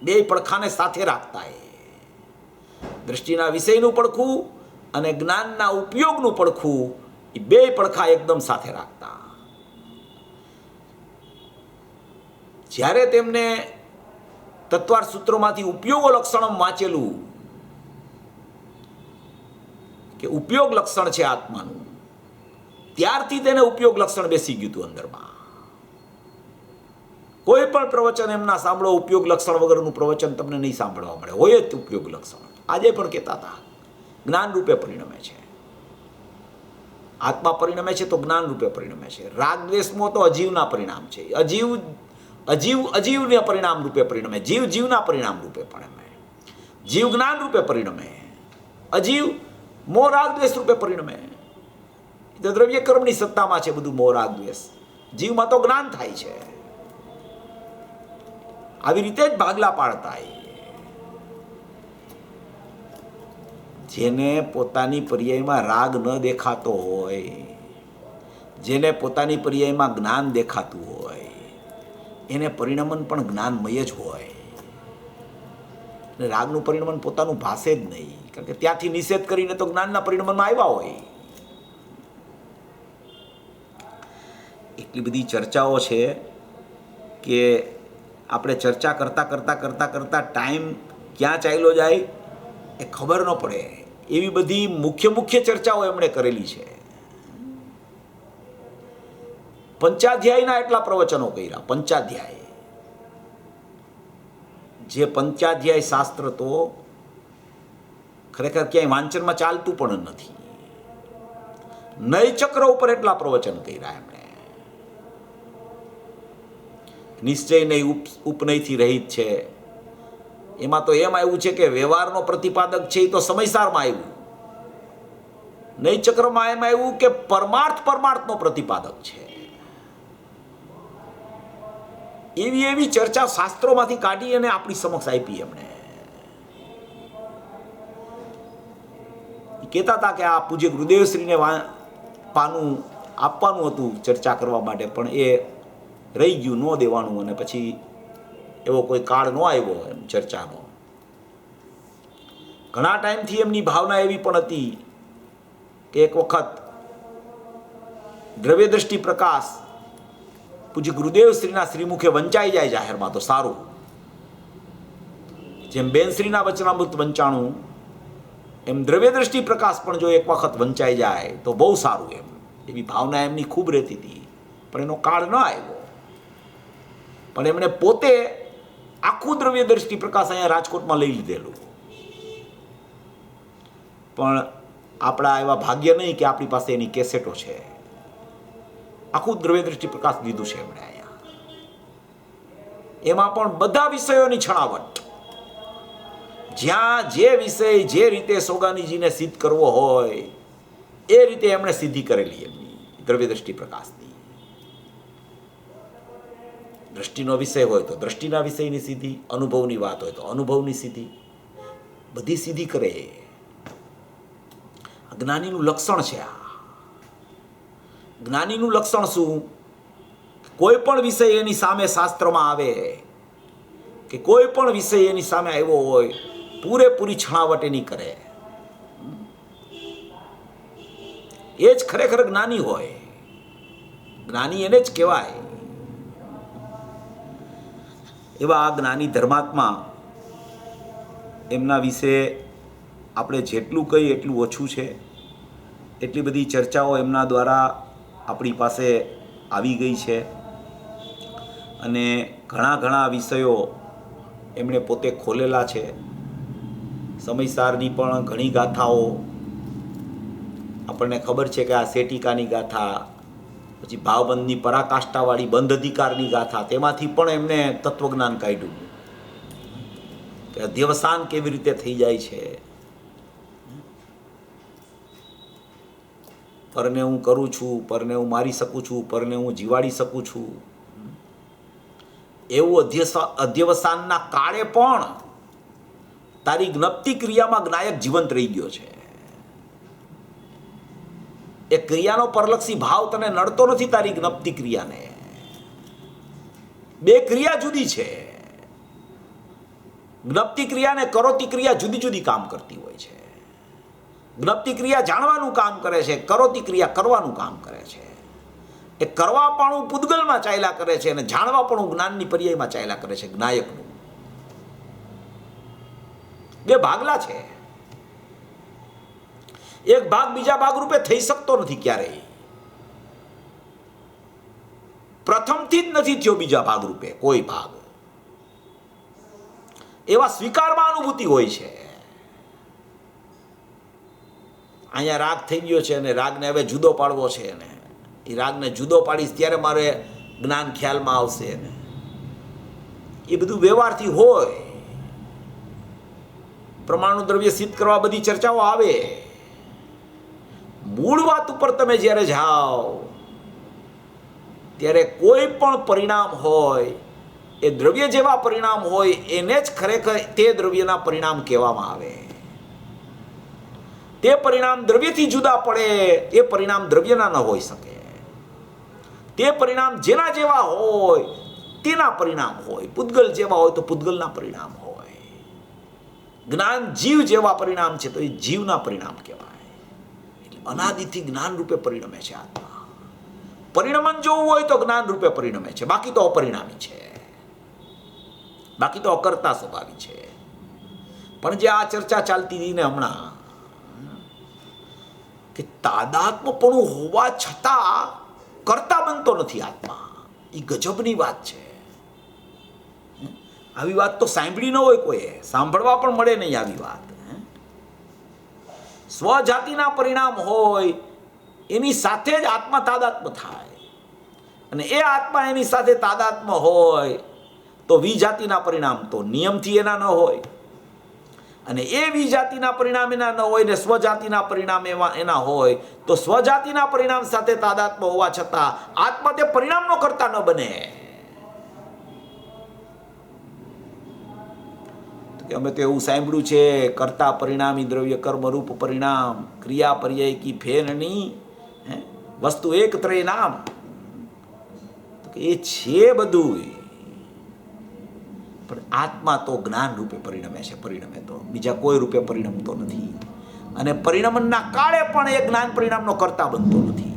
Speaker 1: બે પડખાને સાથે રાખતા. એ દ્રષ્ટિના વિષયનું પડખું અને જ્ઞાનના ઉપયોગનું પડખું, એ બે પડખા એકદમ સાથે રાખતા. જ્યારે તેમને તત્વાર સૂત્રોમાંથી ઉપયોગો લક્ષણ વાંચેલું કે ઉપયોગ લક્ષણ છે આત્માનું, ત્યારથી તેને ઉપયોગ લક્ષણ બેસી ગયું હતું અંદરમાં. કોઈ પણ પ્રવચન એમના સાંભળો, ઉપયોગ લક્ષણ વગરનું પ્રવચન તમને નહીં સાંભળવા મળે, હોય જ ઉપયોગ લક્ષણ. આજે પણ કહેતા હતા જ્ઞાન રૂપે પરિણમે છે, આત્મા પરિણમે છે તો જ્ઞાન રૂપે પરિણમે છે. રાગ દ્વેષમાં તો અજીવના પરિણામ છે, અજીવના પરિણામ રૂપે પરિણમે, જીવના પરિણામ રૂપે પરિણમે, જીવ જ્ઞાન રૂપે પરિણમે, અજીવ મોહ રાગ દ્વેષ રૂપે પરિણમે. એ તો દ્રવ્ય કર્મની સત્તામાં છે બધું મોહ રાગ દ્વેષ, જીવમાં તો જ્ઞાન થાય છે. આવી રીતે જ ભાગલા પાડતા. જેને પોતાની પર્યાયમાં રાગ ન દેખાતો હોય, જેને પોતાની પર્યાયમાં જ્ઞાન દેખાતું હોય, એને પરિણમન પણ જ્ઞાનમય જ હોય. અને રાગનું પરિણમન પોતાનું ભાષે જ નહીં, કારણ કે ત્યાંથી નિષેધ કરીને તો જ્ઞાનના પરિણમનમાં આવ્યા હોય. એટલી બધી ચર્ચાઓ છે કે આપણે ચર્ચા કરતાં કરતાં કરતાં કરતાં ટાઈમ ક્યાં ચાલ્યો જાય એ ખબર ન પડે. એવી બધી મુખ્ય ચર્ચાઓ એમણે કરેલી છે. પંચાધ્યાયના એટલા પ્રવચનો કર્યા. પંચાધ્યાય, જે પંચાધ્યાય શાસ્ત્ર તો ખરેખર ક્યાંય વાંચનમાં ચાલતું પણ નથી. નય ચક્ર ઉપર એટલા પ્રવચન કર્યા એમણે. નિશ્ચય નહીં ઉપનયથી રહિત છે. એમાં તો એમ આવ્યું છે કે વ્યવહારનો પ્રતિપાદક છે એ તો સમયસારમાં આવ્યું. નૈ ચક્રમાં એમ આવ્યું કે પરમાર્થનો પ્રતિપાદક છે. એવી એવી ચર્ચા શાસ્ત્રોમાંથી કાઢી અને આપણી સમક્ષ આપી. એમણે કહેતા હતા કે આ પૂજ્ય ગુરુદેવશ્રીને પાનું આપવાનું હતું ચર્ચા કરવા માટે, પણ એ રહી ગયું ન દેવાનું, અને પછી એવો કોઈ કાળ ન આવ્યો એમ ચર્ચાનો. ઘણા ટાઈમથી એમની ભાવના એવી પણ હતી કે એક વખત દ્રવ્ય દ્રષ્ટિ પ્રકાશ પૂજ્ય ગુરુદેવશ્રીના શ્રીમુખે વંચાઈ જાય જાહેરમાં તો સારું. જેમ બેનશ્રીના વચનામૃત વંચાણું એમ દ્રવ્ય દ્રષ્ટિ પ્રકાશ પણ જો એક વખત વંચાઈ જાય તો બહુ સારું. એમ એવી ભાવના એમની ખૂબ રહેતી હતી, પણ એનો કાળ ન આવ્યો. પણ એમણે પોતે આખું દ્રવ્ય દ્રષ્ટિ પ્રકાશ અહીંયા રાજકોટમાં લઈ લીધેલું. પણ આપણા એવા ભાગ્ય નહીં કે આપણી પાસે એની કેસેટો છે. આખું દ્રવ્ય દ્રષ્ટિ પ્રકાશ લીધું છે એમણે અહીંયા. એમાં પણ બધા વિષયોની છણાવટ, જ્યાં જે વિષય જે રીતે સોગાનીજીને સિદ્ધ કરવો હોય એ રીતે એમણે સિદ્ધિ કરેલી એમની દ્રવ્ય દ્રષ્ટિ પ્રકાશની. દ્રષ્ટિનો વિષય હોય તો દ્રષ્ટિના વિષયની સિદ્ધિ, અનુભવની વાત હોય તો અનુભવની સિદ્ધિ, બધી સિદ્ધિ કરે. જ્ઞાનીનું લક્ષણ છે આ. જ્ઞાનીનું લક્ષણ શું? કોઈ પણ વિષય એની સામે શાસ્ત્રમાં આવે કે કોઈ પણ વિષય એની સામે આવ્યો હોય, પૂરેપૂરી છણાવટ એની કરે. એ જ ખરેખર જ્ઞાની હોય. જ્ઞાની એને જ કહેવાય. એવા આ જ્ઞાની ધર્માત્મા, એમના વિશે આપણે જેટલું કહીએ એટલું ઓછું છે. એટલી બધી ચર્ચાઓ એમના દ્વારા આપણી પાસે આવી ગઈ છે, અને ઘણા વિષયો એમણે પોતે ખોલેલા છે. સમયસારની પણ ઘણી ગાથાઓ આપણને ખબર છે કે આ સેટિકાની ગાથા, પછી ભાવબંધની પરાકાષ્ઠાવાળી બંધ અધિકારની ગાથા, તેમાંથી પણ એમને તત્વજ્ઞાન કાઢ્યું કે અધ્યવસાન કેવી રીતે થઈ જાય છે. પરને હું કરું છું, પરને હું મારી શકું છું, પરને હું જીવાડી શકું છું, એવું અધ્યવસાનના કાળે પણ તારી જ્ઞપ્તિ ક્રિયામાં જ્ઞાયક જીવંત રહી ગયો છે. એ ક્રિયાનો પરલક્ષી ભાવ તને નડતો નથી. તારી જ્ઞપ્તિ ક્રિયાને, બે ક્રિયા જુદી છે. જ્ઞપ્તિ ક્રિયા ને કરોતી ક્રિયા જુદી જુદી કામ કરતી હોય છે. જ્ઞપ્તિ ક્રિયા જાણવાનું કામ કરે છે, કરોતી ક્રિયા કરવાનું કામ કરે છે. એ કરવા પણ પૂદગલમાં ચાલ્યા કરે છે, અને જાણવા પણ જ્ઞાનની પર્યાયમાં ચાલ્યા કરે છે. જ્ઞાયકનું બે ભાગલા છે. એક ભાગ બીજા ભાગ રૂપે થઈ શકતો નથી ક્યારેય. પ્રથમથી જ નથી થયો બીજા ભાગ રૂપે કોઈ ભાગ. એવા સ્વીકારમાં અનુભૂતિ હોય છે. અહીંયા રાગ થઈ ગયો છે અને રાગને હવે જુદો પાડવો છે, અને એ રાગને જુદો પાડીશ ત્યારે મારે જ્ઞાન ખ્યાલમાં આવશે. ને એ બધું વ્યવહારથી હોય. પ્રમાણનું દ્રવ્ય સિદ્ધ કરવા બધી ચર્ચાઓ આવે. મૂળ વાત ઉપર તમે જ્યારે જાઓ ત્યારે કોઈ પણ પરિણામ હોય એ દ્રવ્ય જેવા પરિણામ હોય એને જ ખરેખર તે દ્રવ્યના પરિણામ કહેવામાં આવે. તે પરિણામ દ્રવ્યથી જુદા પડે એ પરિણામ દ્રવ્યના ન હોઈ શકે. તે પરિણામ જેના જેવા હોય તેના પરિણામ હોય. પૂદગલ જેવા હોય તો પૂદગલના પરિણામ હોય. જ્ઞાન જીવ જેવા પરિણામ છે તો એ જીવના પરિણામ કહેવાય. એટલે અનાદિથી જ્ઞાન રૂપે પરિણમે છે આત્મા. પરિણમન જોવું હોય તો જ્ઞાન રૂપે પરિણમે છે, બાકી તો અપરિણામી છે, બાકી તો અકર્તા સ્વભાવી છે. પણ જે આ ચર્ચા ચાલતી હતી ને હમણાં કે તાદાત્મપણું હોવા છતાં કરતા બનતો નથી આત્મા, એ ગજબની વાત છે. આવી વાત તો સાંભળી ન હોય કોઈએ, સાંભળવા પણ મળે નહીં આવી વાત. સ્વજાતિના પરિણામ હોય એની સાથે જ આત્મા તાદાત્મ થાય. અને એ આત્મા એની સાથે તાદાત્મ્ય હોય તો વિજાતિના પરિણામ તો નિયમથી એના ન હોય, અને એ વિજાતિના પરિણામ એના ન હોય ને સ્વજાતિના પરિણામ એના હોય તો સ્વજાતિના પરિણામ સાથે તાદાત્મ્ય હોવા છતાં આત્મા તે પરિણામનો કરતા ન બને. અમે તો એવું સાંભળ્યું છે, કર્તા પરિણામી દ્રવ્ય કર્મરૂપ પરિણામ ક્રિયા પર્યાય કી ફેરની વસ્તુ એક ત્રય નામ. એ છે બધું, પણ આત્મા તો જ્ઞાન રૂપે પરિણમે છે, પરિણમે તો બીજા કોઈ રૂપે પરિણમતો નથી. અને પરિણમનના કાળે પણ એ જ્ઞાન પરિણામનો કરતા બનતો નથી,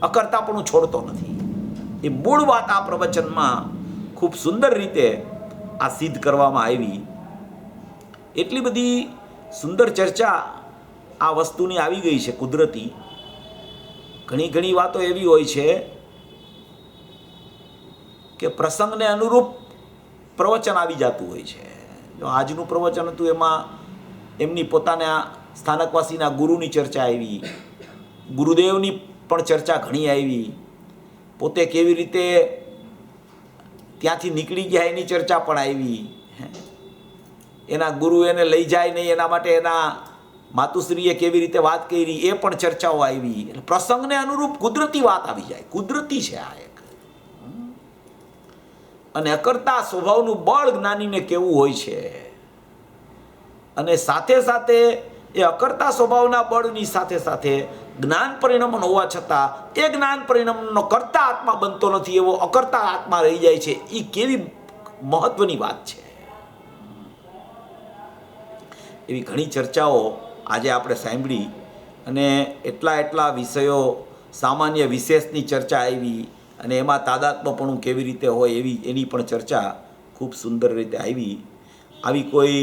Speaker 1: અકર્તા પણ છોડતો નથી. એ મૂળ વાત આ પ્રવચનમાં ખૂબ સુંદર રીતે આ સિદ્ધ કરવામાં આવી. એટલી બધી સુંદર ચર્ચા આ વસ્તુની આવી ગઈ છે કુદરતી. ઘણી વાતો એવી હોય છે કે પ્રસંગને અનુરૂપ પ્રવચન આવી જતું હોય છે. જો આજનું પ્રવચન હતું એમાં એમની પોતાના સ્થાનકવાસીના ગુરુની ચર્ચા આવી, ગુરુદેવની પણ ચર્ચા ઘણી આવી, પોતે કેવી રીતે ત્યાંથી નીકળી ગયા એની ચર્ચા પણ આવી, એના ગુરુ એને લઈ જાય નહીં એના માટે એના માતુશ્રીએ કેવી રીતે વાત કરી એ પણ ચર્ચાઓ આવી. એટલે પ્રસંગને અનુરૂપ કુદરતી વાત આવી જાય, કુદરતી છે આ એક. અને અકર્તા સ્વભાવનું બળ જ્ઞાનીને કેવું હોય છે, અને સાથે સાથે એ અકર્તા સ્વભાવના બળની સાથે સાથે જ્ઞાન પરિણમન હોવા છતાં એ જ્ઞાન પરિણમનનો કરતા આત્મા બનતો નથી, એવો અકર્તા આત્મા રહી જાય છે. એ કેવી મહત્વની વાત છે. એવી ઘણી ચર્ચાઓ આજે આપણે સાંભળી, અને એટલા વિષયો સામાન્ય વિશેષની ચર્ચા આવી, અને એમાં તાદાત્મ્યપણું કેવી રીતે હોય એની પણ ચર્ચા ખૂબ સુંદર રીતે આવી. આવી કોઈ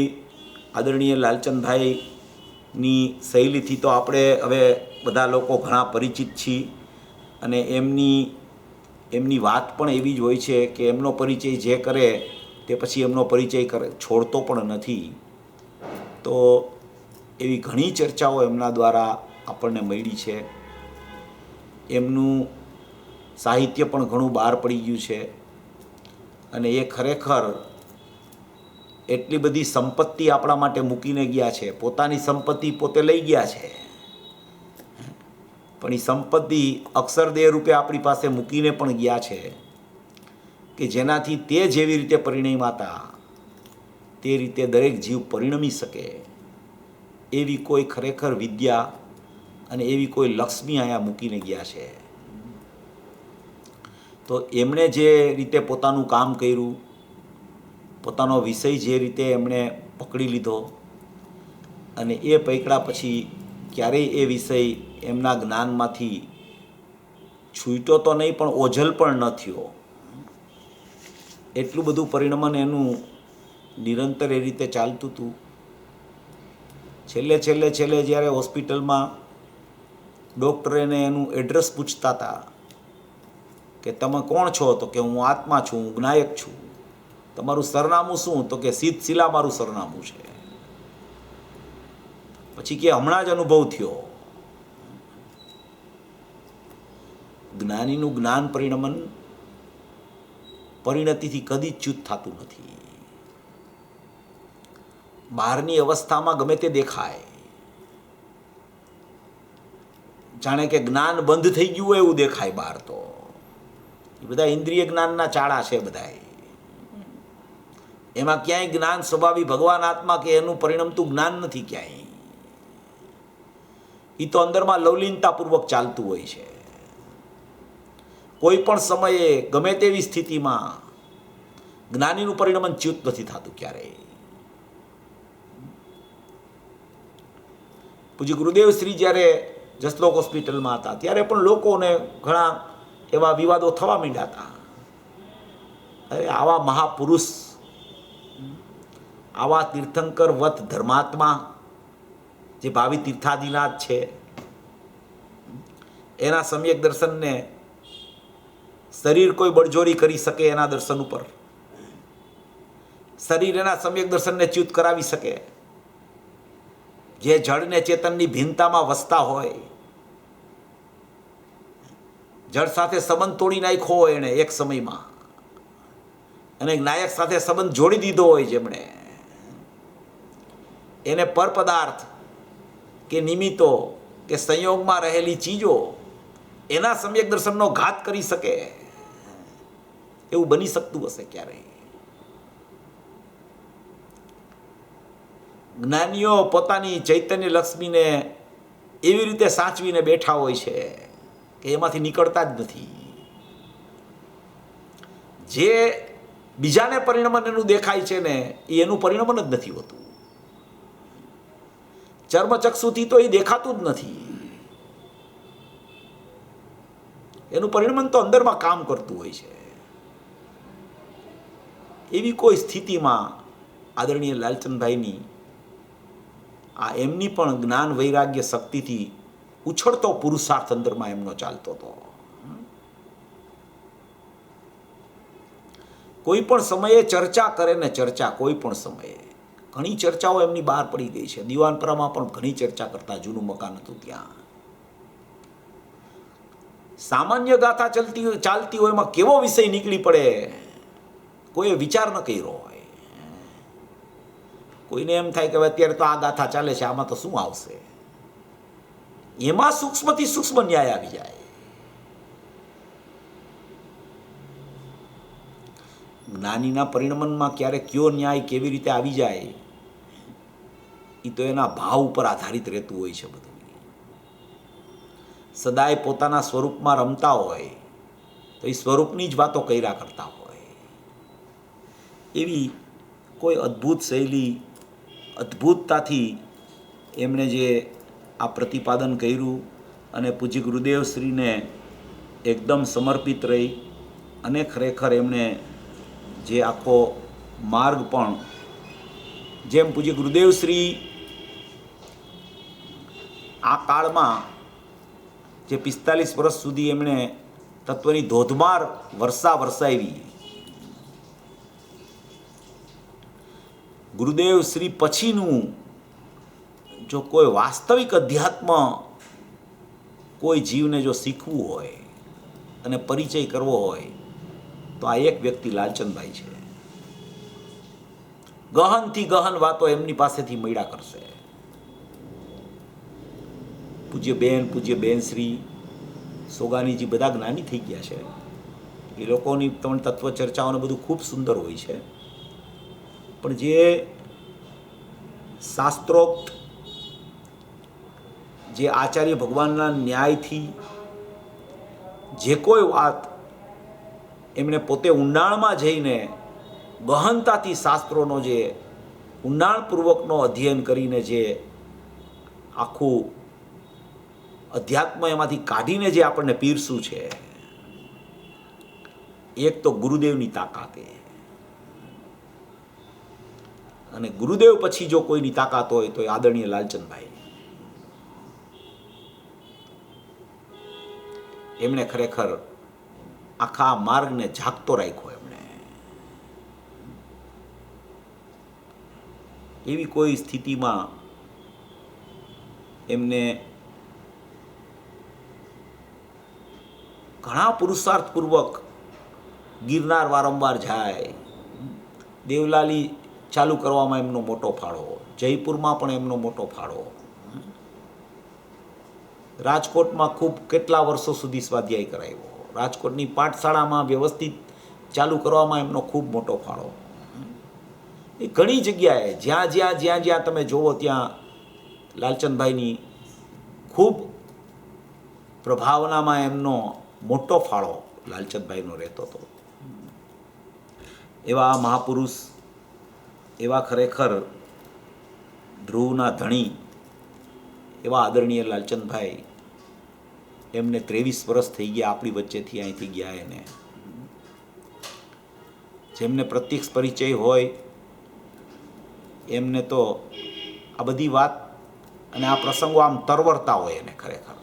Speaker 1: આદરણીય લાલચંદભાઈની શૈલીથી તો આપણે હવે બધા લોકો ઘણા પરિચિત છીએ, અને એમની વાત પણ એવી જ હોય છે કે એમનો પરિચય જે કરે તે પછી એમનો પરિચય છોડતો પણ નથી. તો એવી ઘણી ચર્ચાઓ એમના દ્વારા આપણને મળી છે. એમનું સાહિત્ય પણ ઘણું બહાર પડી ગયું છે, અને એ ખરેખર એટલી બધી સંપત્તિ આપણા માટે મૂકીને ગયા છે. પોતાની સંપત્તિ પોતે લઈ ગયા છે, પણ એ સંપત્તિ અક્ષરદેહ રૂપે આપણી પાસે મૂકીને પણ ગયા છે કે જેનાથી તે જેવી રીતે પરિણમ્યા હતા તે રીતે દરેક જીવ પરિણમી શકે એવી કોઈ ખરેખર વિદ્યા અને એવી કોઈ લક્ષ્મી અહીંયા મૂકીને ગયા છે. તો એમણે જે રીતે પોતાનું કામ કર્યું, પોતાનો વિષય જે રીતે એમણે પકડી લીધો, અને એ પકડ્યા પછી ક્યારેય એ વિષય એમના જ્ઞાનમાંથી છૂટ્યો તો નહીં પણ ઓઝલ પણ ન થયો. એટલું બધું પરિણમન એનું નિરંતર એ રીતે ચાલતું હતું. છેલ્લે જ્યારે હોસ્પિટલમાં ડૉક્ટર એને એનું એડ્રેસ પૂછતા હતા કે તમે કોણ છો, તો કે હું આત્મા છું, હું જ્ઞાયક છું. તમારું સરનામું શું, તો કે શીલા મારું સરનામું છે. પછી કે હમણાં જ અનુભવ થયો. જ્ઞાનીનું જ્ઞાન પરિણમન પરિણતિથી કદી ચ્યુત થતું નથી. બહારની અવસ્થામાં ગમે તે દેખાય, જાણે કે જ્ઞાન બંધ થઈ ગયું હોય એવું દેખાય બહાર. તો એ બધા ઇન્દ્રિય જ્ઞાનના ચાળા છે બધા. એમાં ક્યાંય જ્ઞાન સ્વભાવી ભગવાન આત્મા કે એનું પરિણમતું જ્ઞાન નથી ક્યાંય. એ તો અંદરમાં લવલીનતાપૂર્વક ચાલતું હોય છે. કોઈ પણ સમયે ગમે તેવી સ્થિતિમાં જ્ઞાનીનું પરિણમન ચ્યુત નથી થતું ક્યારેય. પૂજ્ય ગુરુદેવ શ્રી જ્યારે જસલોક હોસ્પિટલમાં હતા ત્યારે પણ લોકોને ઘણા એવા વિવાદો થવા માંડ્યા હતા. અરે આવા મહાપુરુષ, આવા તીર્થંકર વત ધર્માત્મા જે ભાવિ તીર્થાદિનાથ છે, એના સમ્યક દર્શનને શરીર કોઈ બળજોરી કરી શકે એના દર્શન ઉપર? શરીર એના સમ્યક દર્શનને ચ્યુત કરાવી શકે? જે જળ ને ચેતનની ભિન્નતામાં વસતા હોય, જળ સાથે સંબંધ તોડી નાખ્યો હોય એણે એક સમયમાં, અને નાયક સાથે સંબંધ જોડી દીધો હોય જેમણે, એને પર પદાર્થ કે નિમિત્તો કે સંયોગમાં રહેલી ચીજો એના સમ્યક દર્શનનો ઘાત કરી શકે, એવું બની શકતું હશે ક્યારેય? જ્ઞાનીઓ પોતાની ચૈતન્ય લક્ષ્મીને એવી રીતે સાચવીને બેઠા હોય છે કે એમાંથી નીકળતા જ નથી. જે બીજાને પરિણમન એનું દેખાય છે ને એ એનું પરિણમન જ નથી હોતું. ચર્મચક્ષુથી તો એ દેખાતું જ નથી, એનું પરિણમન તો અંદરમાં કામ કરતું હોય છે. એવી કોઈ સ્થિતિમાં આદરણીય લાલચંદભાઈની આ એમની પણ જ્ઞાન વૈરાગ્ય શક્તિથી ઉછળતો પુરુષાર્થ અંદરમાં એમનો ચાલતો હતો. કોઈ પણ સમયે ચર્ચા કરે ને ચર્ચા, કોઈ પણ સમયે ઘણી ચર્ચાઓ એમની બહાર પડી ગઈ છે. દિવાનપરામાં પણ ઘણી ચર્ચા કરતા, જૂનું મકાન હતું ત્યાં. સામાન્ય ગાથા ચાલતી હોય એમાં કેવો વિષય નીકળી પડે કોઈએ વિચાર ન કર્યો હોય. કોઈને એમ થાય કે અત્યારે તો આ ગાથા ચાલે છે, આમાં તો શું આવશે? એમાં સૂક્ષ્મથી સૂક્ષ્મ ન્યાય આવી જાય. જ્ઞાનીના પરિણમનમાં ક્યારે કયો ન્યાય કેવી રીતે આવી જાય એ તો એના ભાવ ઉપર આધારિત રહેતું હોય છે બધું. સદાય પોતાના સ્વરૂપમાં રમતા હોય તો એ સ્વરૂપની જ વાતો કર્યા કરતા હોય. એવી કોઈ અદ્ભુત શૈલી, અદ્ભુતતાથી એમણે જે આ પ્રતિપાદન કર્યું અને પૂજ્ય ગુરુદેવશ્રીને એકદમ સમર્પિત રહી અને ખરેખર એમણે જે આખો માર્ગ પણ, જેમ પૂજ્ય ગુરુદેવશ્રી આ કાળમાં જે 45 વર્ષ સુધી એમણે તત્વની ધોધમાર વર્ષા વરસાવી, ગુરુદેવ શ્રી પછીનું જો કોઈ વાસ્તવિક અધ્યાત્મ કોઈ જીવને જો શીખવું હોય અને પરિચય કરવો હોય તો આ એક વ્યક્તિ લાલચંદભાઈ છે. ગહનથી ગહન વાતો એમની પાસેથી મળ્યા કરશે. પૂજ્ય બેન શ્રી સોગાનીજી બધા જ્ઞાની થઈ ગયા છે. એ લોકોની પણ તત્વ ચર્ચાઓને બધું ખૂબ સુંદર હોય છે. પણ જે શાસ્ત્રોક્ત, જે આચાર્ય ભગવાનના ન્યાયથી જે કોઈ વાત એમણે પોતે ઊંડાણમાં જઈને ગહનતાથી શાસ્ત્રોનો જે ઊંડાણપૂર્વકનો અધ્યયન કરીને જે આખું અધ્યાત્મ એમાંથી કાઢીને જે આપણને પીરસું છે, એક તો ગુરુદેવની તાકાતે, અને ગુરુદેવ પછી જો કોઈની તાકાત હોય તો એ આદરણીય લાલચંદભાઈ. એમણે ખરેખર આખા માર્ગને ઝાંકતો રાખ્યો. એમણે એવી કોઈ સ્થિતિમાં એમને ઘણા પુરુષાર્થપૂર્વક ગિરનાર વારંવાર જાય, દેવલાલી ચાલુ કરવામાં એમનો મોટો ફાળો, જયપુરમાં પણ એમનો મોટો ફાળો, રાજકોટમાં ખૂબ કેટલા વર્ષો સુધી સ્વાધ્યાય કરાવ્યો, રાજકોટની પાઠશાળામાં વ્યવસ્થિત ચાલુ કરવામાં એમનો ખૂબ મોટો ફાળો. એ ઘણી જગ્યાએ જ્યાં તમે જોવો ત્યાં લાલચંદભાઈની ખૂબ પ્રભાવનામાં એમનો મોટો ફાળો લાલચંદભાઈનો રહેતો હતો. એવા મહાપુરુષ, એવા ખરેખર ધ્રુવના ધણી એવા આદરણીય લાલચંદભાઈ, એમને 23 વર્ષ થઈ ગયા આપણી વચ્ચેથી અહીંથી ગયા. એને જેમને પ્રત્યક્ષ પરિચય હોય એમને તો આ બધી વાત અને આ પ્રસંગો આમ તરવરતા હોય. એને ખરેખર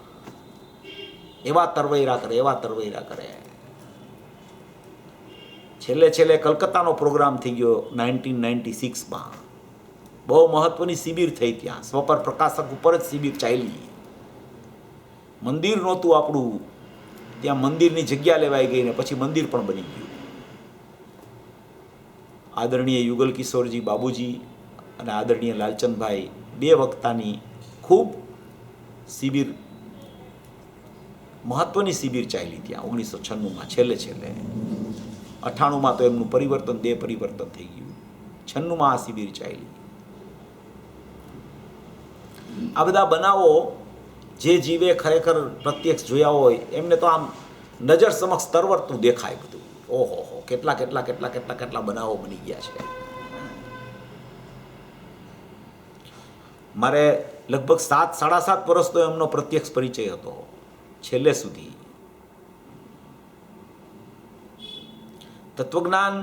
Speaker 1: એવા તરવૈરા કરે. છેલ્લે કલકત્તાનો પ્રોગ્રામ થઈ ગયો 1996માં. બહુ મહત્વની શિબિર થઈ ત્યાં, સ્વપર પ્રકાશક ઉપર જ શિબિર ચાલી. મંદિર નહોતું આપણું, ત્યાં મંદિરની જગ્યા લેવાઈ ગઈ ને પછી મંદિર પણ બની ગયું. આદરણીય યુગલ કિશોરજી બાબુજી અને આદરણીય લાલચંદભાઈ 2 વક્તાની ખૂબ શિબિર, મહત્વની શિબિર ચાલી ત્યાં 1996માં. છેલ્લે 98માં તો એમનું પરિવર્તન, દેહ પરિવર્તન થઈ ગયું. 96માં આ શિબિર ચાલી. આ બધા બનાવો જે જીવે ખરેખર પ્રત્યક્ષ જોયા હોય એમને તો આમ નજર સમક્ષ તરવરતું દેખાય બધું. ઓહો હો, કેટલા બનાવો બની ગયા છે. મારે લગભગ 7-7.5 વર્ષ તો એમનો પ્રત્યક્ષ પરિચય હતો છેલ્લે સુધી. તત્વજ્ઞાન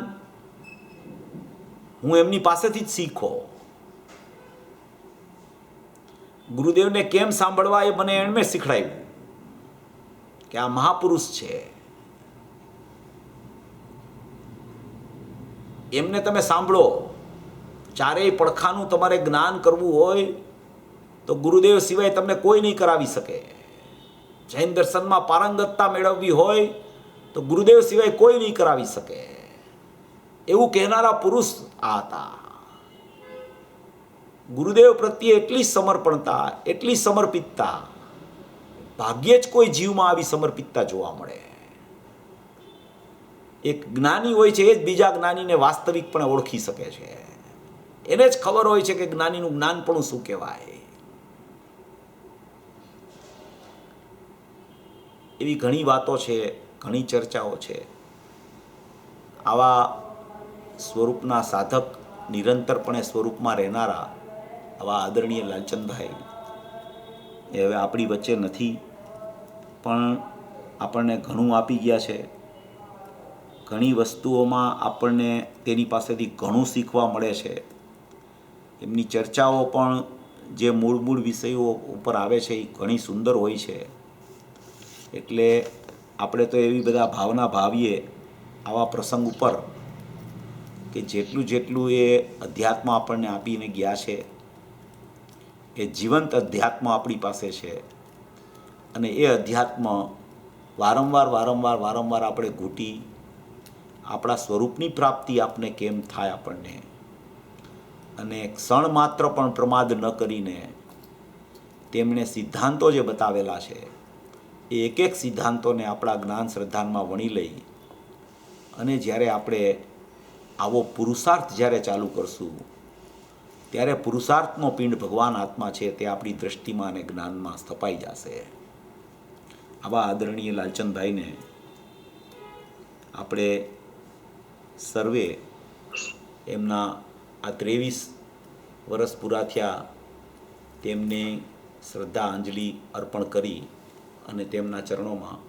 Speaker 1: હું એમની પાસેથી જ શીખો. ગુરુદેવને કેમ સાંભળવા એ મને એમણે શીખડાવ્યું કે આ મહાપુરુષ છે, એમને તમે સાંભળો. ચારેય પડખાનું તમારે જ્ઞાન કરવું હોય તો ગુરુદેવ સિવાય તમને કોઈ નહીં કરાવી શકે. જૈન દર્શનમાં પારંગતતા મેળવવી હોય તો ગુરુદેવ સિવાય કોઈ નહીં કરાવી શકે. એવું કહેનારા પુરુષ આ હતા. ગુરુદેવ પ્રત્યે એટલી સમર્પણતા, એટલી સમર્પિતતા, ભાગ્યે જ કોઈ જીવમાં આવી સમર્પિતતા જોવા મળે. એક જ્ઞાની હોય છે એ જ બીજા જ્ઞાનીને વાસ્તવિકપણે ઓળખી શકે છે. એને જ ખબર હોય છે કે જ્ઞાનીનું જ્ઞાનપણું શું કહેવાય. એવી ઘણી વાતો છે, ઘણી ચર્ચાઓ છે. આવા સ્વરૂપના સાધક, નિરંતરપણે સ્વરૂપમાં રહેનારા આવા આદરણીય લાલચંદભાઈ એ હવે આપણી વચ્ચે નથી, પણ આપણને ઘણું આપી ગયા છે. ઘણી વસ્તુઓમાં આપણને તેની પાસેથી ઘણું શીખવા મળે છે. એમની ચર્ચાઓ પણ જે મૂળ વિષયો ઉપર આવે છે એ ઘણી સુંદર હોય છે. એટલે આપણે તો એવી બધા ભાવના ભાવીએ આવા પ્રસંગ ઉપર કે જેટલું એ અધ્યાત્મ આપણને આપીને ગયા છે એ જીવંત અધ્યાત્મ આપણી પાસે છે. અને એ અધ્યાત્મ વારંવાર આપણે ઘૂંટી આપણા સ્વરૂપની પ્રાપ્તિ આપને કેમ થાય આપણને, અને ક્ષણ માત્ર પણ પ્રમાદ ન કરીને તેમણે સિદ્ધાંતો જે બતાવેલા છે એ એક સિદ્ધાંતોને આપણા જ્ઞાન શ્રદ્ધાનમાં વણી લઈ અને જ્યારે આપણે આવો પુરુષાર્થ જ્યારે ચાલુ કરશું ત્યારે પુરુષાર્થનો પિંડ ભગવાન આત્મા છે તે આપણી દ્રષ્ટિમાં અને જ્ઞાનમાં સ્થપાઈ જશે. આવા આદરણીય લાલચંદભાઈને આપણે સર્વે એમના આ 23 વર્ષ પૂરા થયા તેમને શ્રદ્ધાંજલિ અર્પણ કરી અને તેમના ચરણોમાં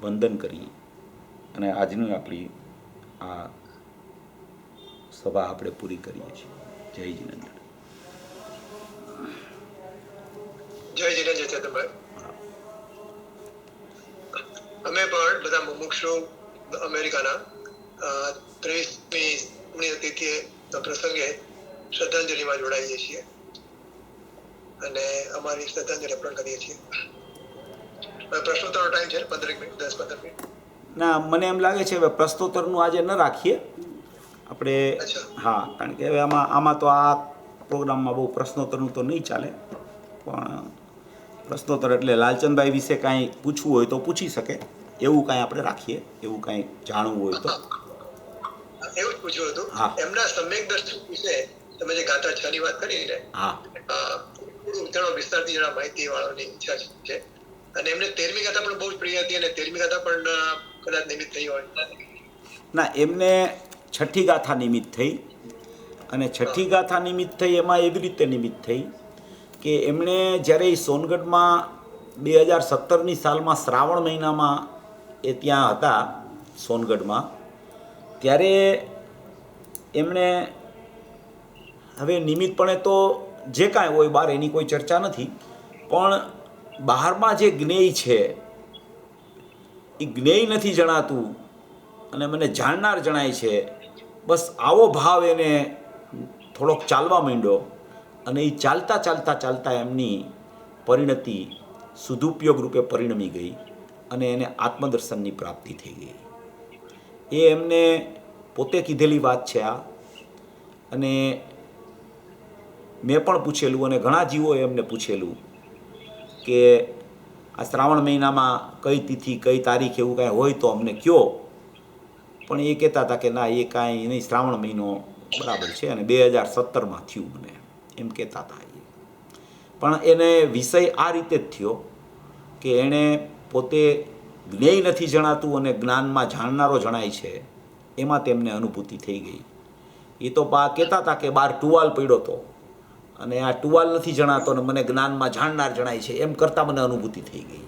Speaker 1: વંદન કરી અને આજની આપણી આ સભા આપણે પૂરી કરીએ છીએ. જય જીનેન્દ્ર.
Speaker 2: જય જીનેન્દ્ર ચેતનભાઈ. અમે પણ બધા મુમુક્ષુ અમેરિકાના 23મી પુણ્યતિથિએ પ્રસંગે શ્રદ્ધાંજલિમાં જોડાઈએ છીએ અને અમારી શ્રદ્ધાંજલિ અર્પણ કરીએ છીએ. પ્રશ્નોત્તરનો ટાઈમ છે 15 મિનિટ, 10-15 મિનિટ.
Speaker 1: ના, મને એમ લાગે છે હવે પ્રશ્નોત્તરનું આજે ન રાખીએ આપણે. હા, કારણ કે હવે આમાં તો આ પ્રોગ્રામમાં બહુ પ્રશ્નોત્તરનું તો નહીં ચાલે, પણ પ્રશ્નોત્તર એટલે લાલચંદભાઈ વિશે કાંઈ પૂછવું હોય તો પૂછી શકે એવું કાંઈ આપણે રાખીએ. એવું કાંઈ જાણવું હોય તો.
Speaker 2: એવું જ પૂછ્યું હતું. એમના સમ્યક દર્શન વિશે તમે જે ગાથા 6 ની વાત કરી ને,
Speaker 1: હા,
Speaker 2: થોડું વિસ્તારથી જરા માહિતી વાળવાની ઈચ્છા છે. અને એમને 13મી ગાથા પણ બહુ જ પ્રિય હતી અને 13મી ગાથા પણ કદાચ નિમિત્ત થઈ હોય.
Speaker 1: ના, એમને 6ઠ્ઠી ગાથા નિમિત્ત થઈ અને 6ઠ્ઠી ગાથા નિમિત્ત થઈ એમાં એવી રીતે નિમિત્ત થઈ કે એમણે જ્યારે એ સોનગઢમાં 2017ની સાલમાં શ્રાવણ મહિનામાં એ ત્યાં હતા સોનગઢમાં, ત્યારે એમણે હવે નિમિત્તપણે તો જે કાંઈ હોય બહાર એની કોઈ ચર્ચા નથી, પણ બહારમાં જે જ્ઞેય છે એ જ્ઞેય નથી જણાતું અને મને જાણનાર જણાય છે. બસ આવો ભાવ એને થોડોક ચાલવા માંડ્યો અને એ ચાલતા એમની પરિણતિ સદુપયોગ રૂપે પરિણમી ગઈ અને એને આત્મદર્શનની પ્રાપ્તિ થઈ ગઈ. એ એમને પોતે કીધેલી વાત છે આ. અને મેં પણ પૂછેલું અને ઘણા જીવોએ એમને પૂછેલું કે આ શ્રાવણ મહિનામાં કઈ તિથિ કઈ તારીખ એવું કાંઈ હોય તો અમને કહો. પણ એ કહેતા હતા કે ના, એ કાંઈ નહીં, શ્રાવણ મહિનો બરાબર છે. અને 2017માં થયું મને એમ કહેતા હતા. પણ એને વિષય આ રીતે જ થયો કે એણે પોતે જ્ઞેય નથી જણાતું અને જ્ઞાનમાં જાણનારો જણાય છે, એમાં તેમને અનુભૂતિ થઈ ગઈ. એ તો કહેતા હતા કે બહાર ટુવાલ પડ્યો હતો અને આ ટુવાલ નથી જણાતો ને મને જ્ઞાનમાં જાણનાર જણાય છે, એમ કરતાં મને અનુભૂતિ થઈ ગઈ.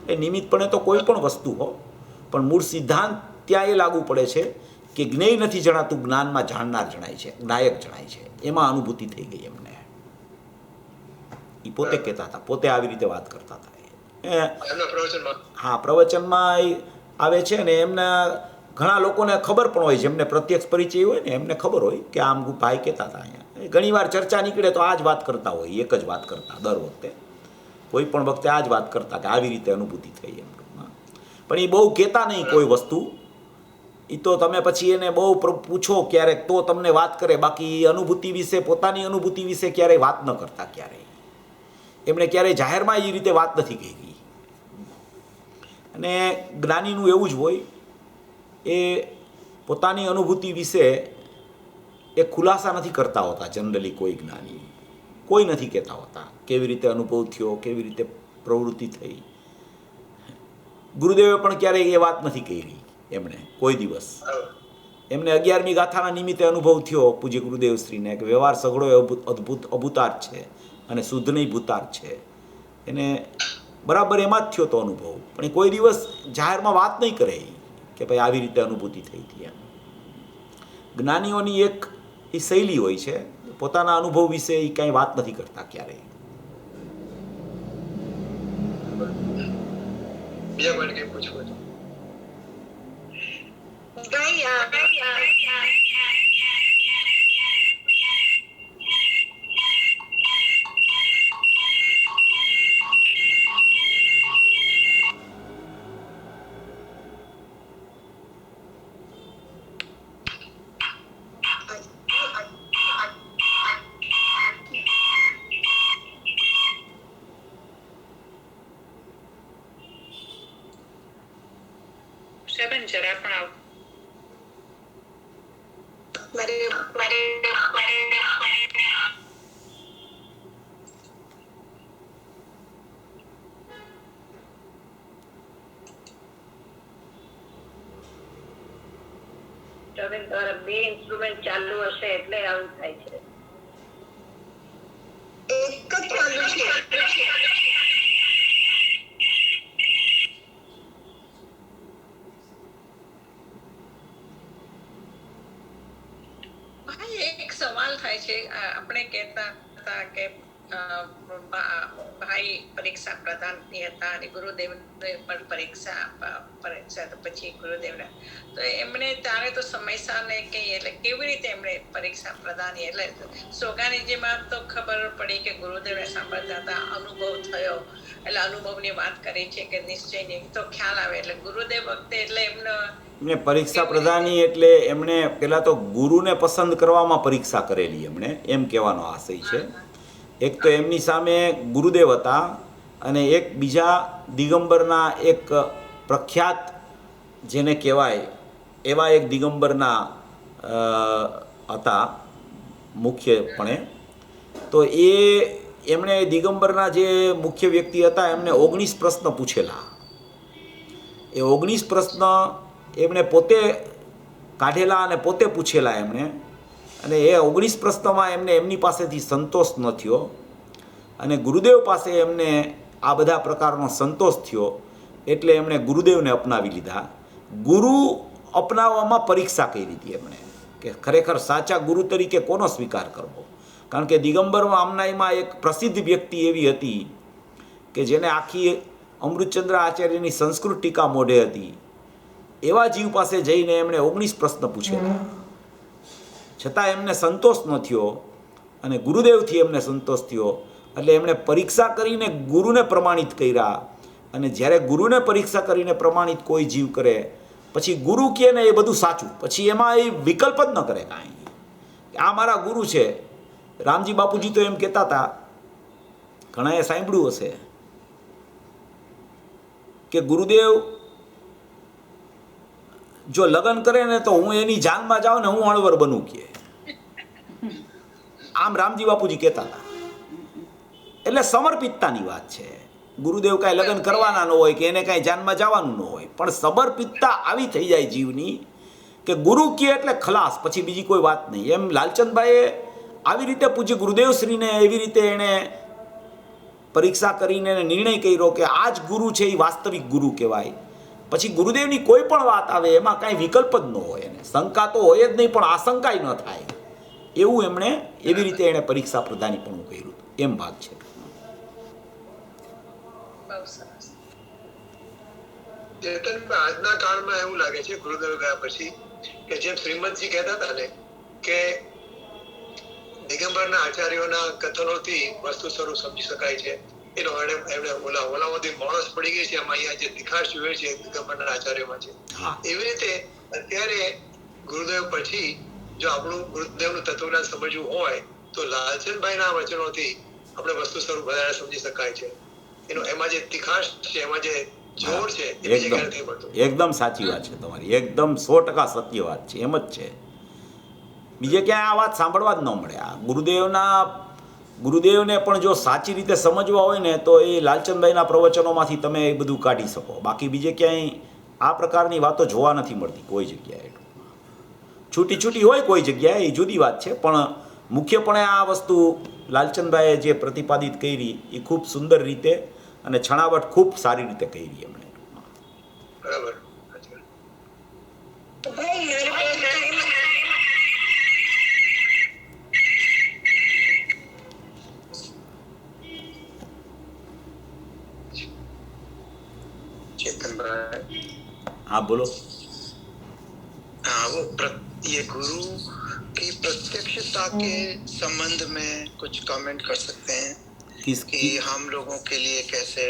Speaker 1: એ નિમિત્તપણે તો કોઈ પણ વસ્તુ હો, પણ મૂળ સિદ્ધાંત ત્યાં એ લાગુ પડે છે કે જ્ઞેય નથી જણાતું, જ્ઞાનમાં જાણનાર જણાય છે, જ્ઞાયક જણાય છે, એમાં અનુભૂતિ થઈ ગઈ એમને. એ પોતે કહેતા હતા, પોતે આવી રીતે વાત કરતા હતા. હા, પ્રવચનમાં આવે છે ને એમના ઘણા લોકોને ખબર પણ હોય, જેમને પ્રત્યક્ષ પરિચય હોય ને એમને ખબર હોય કે આમ ભાઈ કહેતા હતા. અહીંયા ઘણી વાર ચર્ચા નીકળે તો આ જ વાત કરતા હોય, એક જ વાત કરતા દર વખતે, કોઈ પણ વખતે આ જ વાત કરતા કે આવી રીતે અનુભૂતિ થઈ એમ. પણ એ બહુ કહેતા નહીં કોઈ વસ્તુ. એ તો તમે પછી એને બહુ પૂછો ક્યારેક તો તમને વાત કરે, બાકી અનુભૂતિ વિશે, પોતાની અનુભૂતિ વિશે ક્યારેય વાત ન કરતા. ક્યારેય એમણે ક્યારેય જાહેરમાં એ રીતે વાત નથી કરી. અને જ્ઞાનીનું એવું જ હોય, એ પોતાની અનુભૂતિ વિશે એ ખુલાસા નથી કરતા હોતા. જનરલી કોઈ જ્ઞાની કોઈ નથી કહેતા હોતા કેવી રીતે અનુભવ થયો, કેવી રીતે પ્રવૃત્તિ થઈ. ગુરુદેવે પણ ક્યારેય એ વાત નથી કરી એમણે કોઈ દિવસ. એમને 11મી ગાથાના નિમિત્તે અનુભવ થયો પૂજ્ય ગુરુદેવશ્રીને કે વ્યવહાર સઘળો અદ્ભુત અભૂતાર્થ છે અને શુદ્ધ નહીં ભૂતાર્થ છે. એને બરાબર એમાં જ થયો તો અનુભવ, પણ એ કોઈ દિવસ જાહેરમાં વાત નહીં કરે કે ભાઈ આવી રીતે અનુભૂતિ થઈ હતી એમ. જ્ઞાનીઓની એક એ શૈલી હોય છે, પોતાના અનુભવ વિશે એ કાંઈ વાત નથી કરતા ક્યારેય.
Speaker 2: બીજા કોઈને કંઈ પૂછવું હતું?
Speaker 3: જરા પણ આવ
Speaker 4: તમારા બે ઇન્સ્ટ્રુમેન્ટ ચાલુ હશે એટલે આવું થાય છે. એક જ ચાલુ છે.
Speaker 3: એક સવાલ થાય છે. આપણે કહેતા હતા કે ભાઈ પરીક્ષા પ્રધાન હતા અને ગુરુદેવ પણ પરીક્ષા તો પછી ગુરુદેવના તો એમણે ત્યારે તો સમયસર ને કઈ એટલે કેવી રીતે એમણે પરીક્ષા પ્રધાન એટલે સોગાનીજીમાં તો ખબર પડી કે ગુરુદેવને સાંભળતા હતા, અનુભવ થયો એટલે અનુભવની વાત કરી છે કે નિશ્ચયની તો ખ્યાલ આવે એટલે ગુરુદેવ વખતે એટલે
Speaker 1: એમને પરીક્ષા પ્રધાની એટલે એમણે પહેલાં તો ગુરુને પસંદ કરવામાં પરીક્ષા કરેલી એમણે, એમ કહેવાનો આશય છે. એક તો એમની સામે ગુરુદેવ હતા અને એક બીજા દિગંબરના એક પ્રખ્યાત જેને કહેવાય એવા એક દિગંબરના હતા મુખ્યપણે. તો એમણે દિગંબરના જે મુખ્ય વ્યક્તિ હતા એમને 19 પ્રશ્ન પૂછેલા. એ 19 પ્રશ્ન એમણે પોતે કાઢેલા અને પોતે પૂછેલા એમણે. અને એ 19 પ્રશ્નોમાં એમને એમની પાસેથી સંતોષ ન થયો અને ગુરુદેવ પાસે એમને આ બધા પ્રકારનો સંતોષ થયો એટલે એમણે ગુરુદેવને અપનાવી લીધા. ગુરુ અપનાવવામાં પરીક્ષા કરી હતી એમણે કે ખરેખર સાચા ગુરુ તરીકે કોનો સ્વીકાર કરવો. કારણ કે દિગંબર આમનાઈમાં એક પ્રસિદ્ધ વ્યક્તિ એવી હતી કે જેને આખી અમૃતચંદ્ર આચાર્યની સંસ્કૃત ટીકા મોઢે હતી. એવા જીવ પાસે જઈને એમણે 19 પ્રશ્ન પૂછેલા, છતાં એમને સંતોષ ન થયો અને ગુરુદેવથી એમને સંતોષ થયો એટલે એમણે પરીક્ષા કરીને ગુરુને પ્રમાણિત કર્યા અને જ્યારે ગુરુને પરીક્ષા કરીને પ્રમાણિત કોઈ જીવ કરે પછી ગુરુ કહે ને એ બધું સાચું, પછી એમાં એ વિકલ્પ જ ન કરે કાંઈ. આ મારા ગુરુ છે. રામજી બાપુજી તો એમ કહેતા હતા, ઘણાએ સાંભળ્યું હશે કે ગુરુદેવ જો લગ્ન કરે ને તો હું એની જાનમાં જાઉં ને હું અણવર બનું કે. આમ રામજી બાપુજી કહેતા હતા. એટલે સમર્પિતતાની વાત છે. ગુરુદેવ કાંઈ લગ્ન કરવાના ન હોય કે એને કાંઈ જાનમાં જવાનું ન હોય, પણ સમર્પિતતા આવી થઈ જાય જીવની કે ગુરુ કહે એટલે ખલાસ, પછી બીજી કોઈ વાત નહીં. એમ લાલચંદભાઈએ આવી રીતે પૂજ્ય ગુરુદેવશ્રીને એવી રીતે એણે પરીક્ષા કરીને નિર્ણય કર્યો કે આ જ ગુરુ છે, એ વાસ્તવિક ગુરુ કહેવાય. પછી ગુરુદેવની કોઈ પણ વાત આવે એમાં કાંઈ વિકલ્પ જ ન હોય, એને શંકા તો હોય જ નહીં, પણ આશંકાય ન થાય એવું એમણે એવી રીતે એણે પરીક્ષા પ્રદાનીપણું કર્યું હતું. એમ ભાગ છે.
Speaker 2: આજના કાળમાં એવું લાગે છે ગુરુદેવ ગયા પછી કે જેમ શ્રીમદજી કહેતા હતા ને કે દિગંબરના આચાર્યોના કથનોથી વસ્તુ સ્વરૂપ સમજી શકાય છે. એનો એમણે ઓલામાંથી માણસ પડી ગઈ છે, એમાં અહીંયા જે તિખાશ જોઈએ છે દિગંબરના આચાર્યોમાં છે. એવી રીતે અત્યારે ગુરુદેવ પછી જો આપણું ગુરુદેવનું તત્વજ્ઞાન સમજવું હોય તો લાલચંદભાઈના વચનોથી આપણે વસ્તુ સ્વરૂપ વધારે સમજી શકાય છે. એમાં જે તિખાશ છે, એમાં જે જોર છે,
Speaker 1: એકદમ સાચી વાત છે તમારી, એકદમ 100% સત્ય વાત છે. એમ જ છે, બીજે ક્યાંય આ વાત સાંભળવા જ ન મળે. આ ગુરુદેવને પણ જો સાચી રીતે સમજવા હોય ને તો એ લાલચંદભાઈના પ્રવચનોમાંથી તમે એ બધું કાઢી શકો. બાકી બીજે ક્યાંય આ પ્રકારની વાતો જોવા નથી મળતી કોઈ જગ્યાએ. છૂટી છૂટી હોય કોઈ જગ્યાએ, એ જુદી વાત છે, પણ મુખ્યપણે આ વસ્તુ લાલચંદભાઈએ જે પ્રતિપાદિત કરી એ ખૂબ સુંદર રીતે અને છણાવટ ખૂબ સારી રીતે કરી એમણે.
Speaker 2: બરાબર.
Speaker 1: हाँ बोलो.
Speaker 5: हाँ, वो ये गुरु की प्रत्यक्षता के संबंध में कुछ कमेंट कर सकते हैं कि हम लोगों के लिए कैसे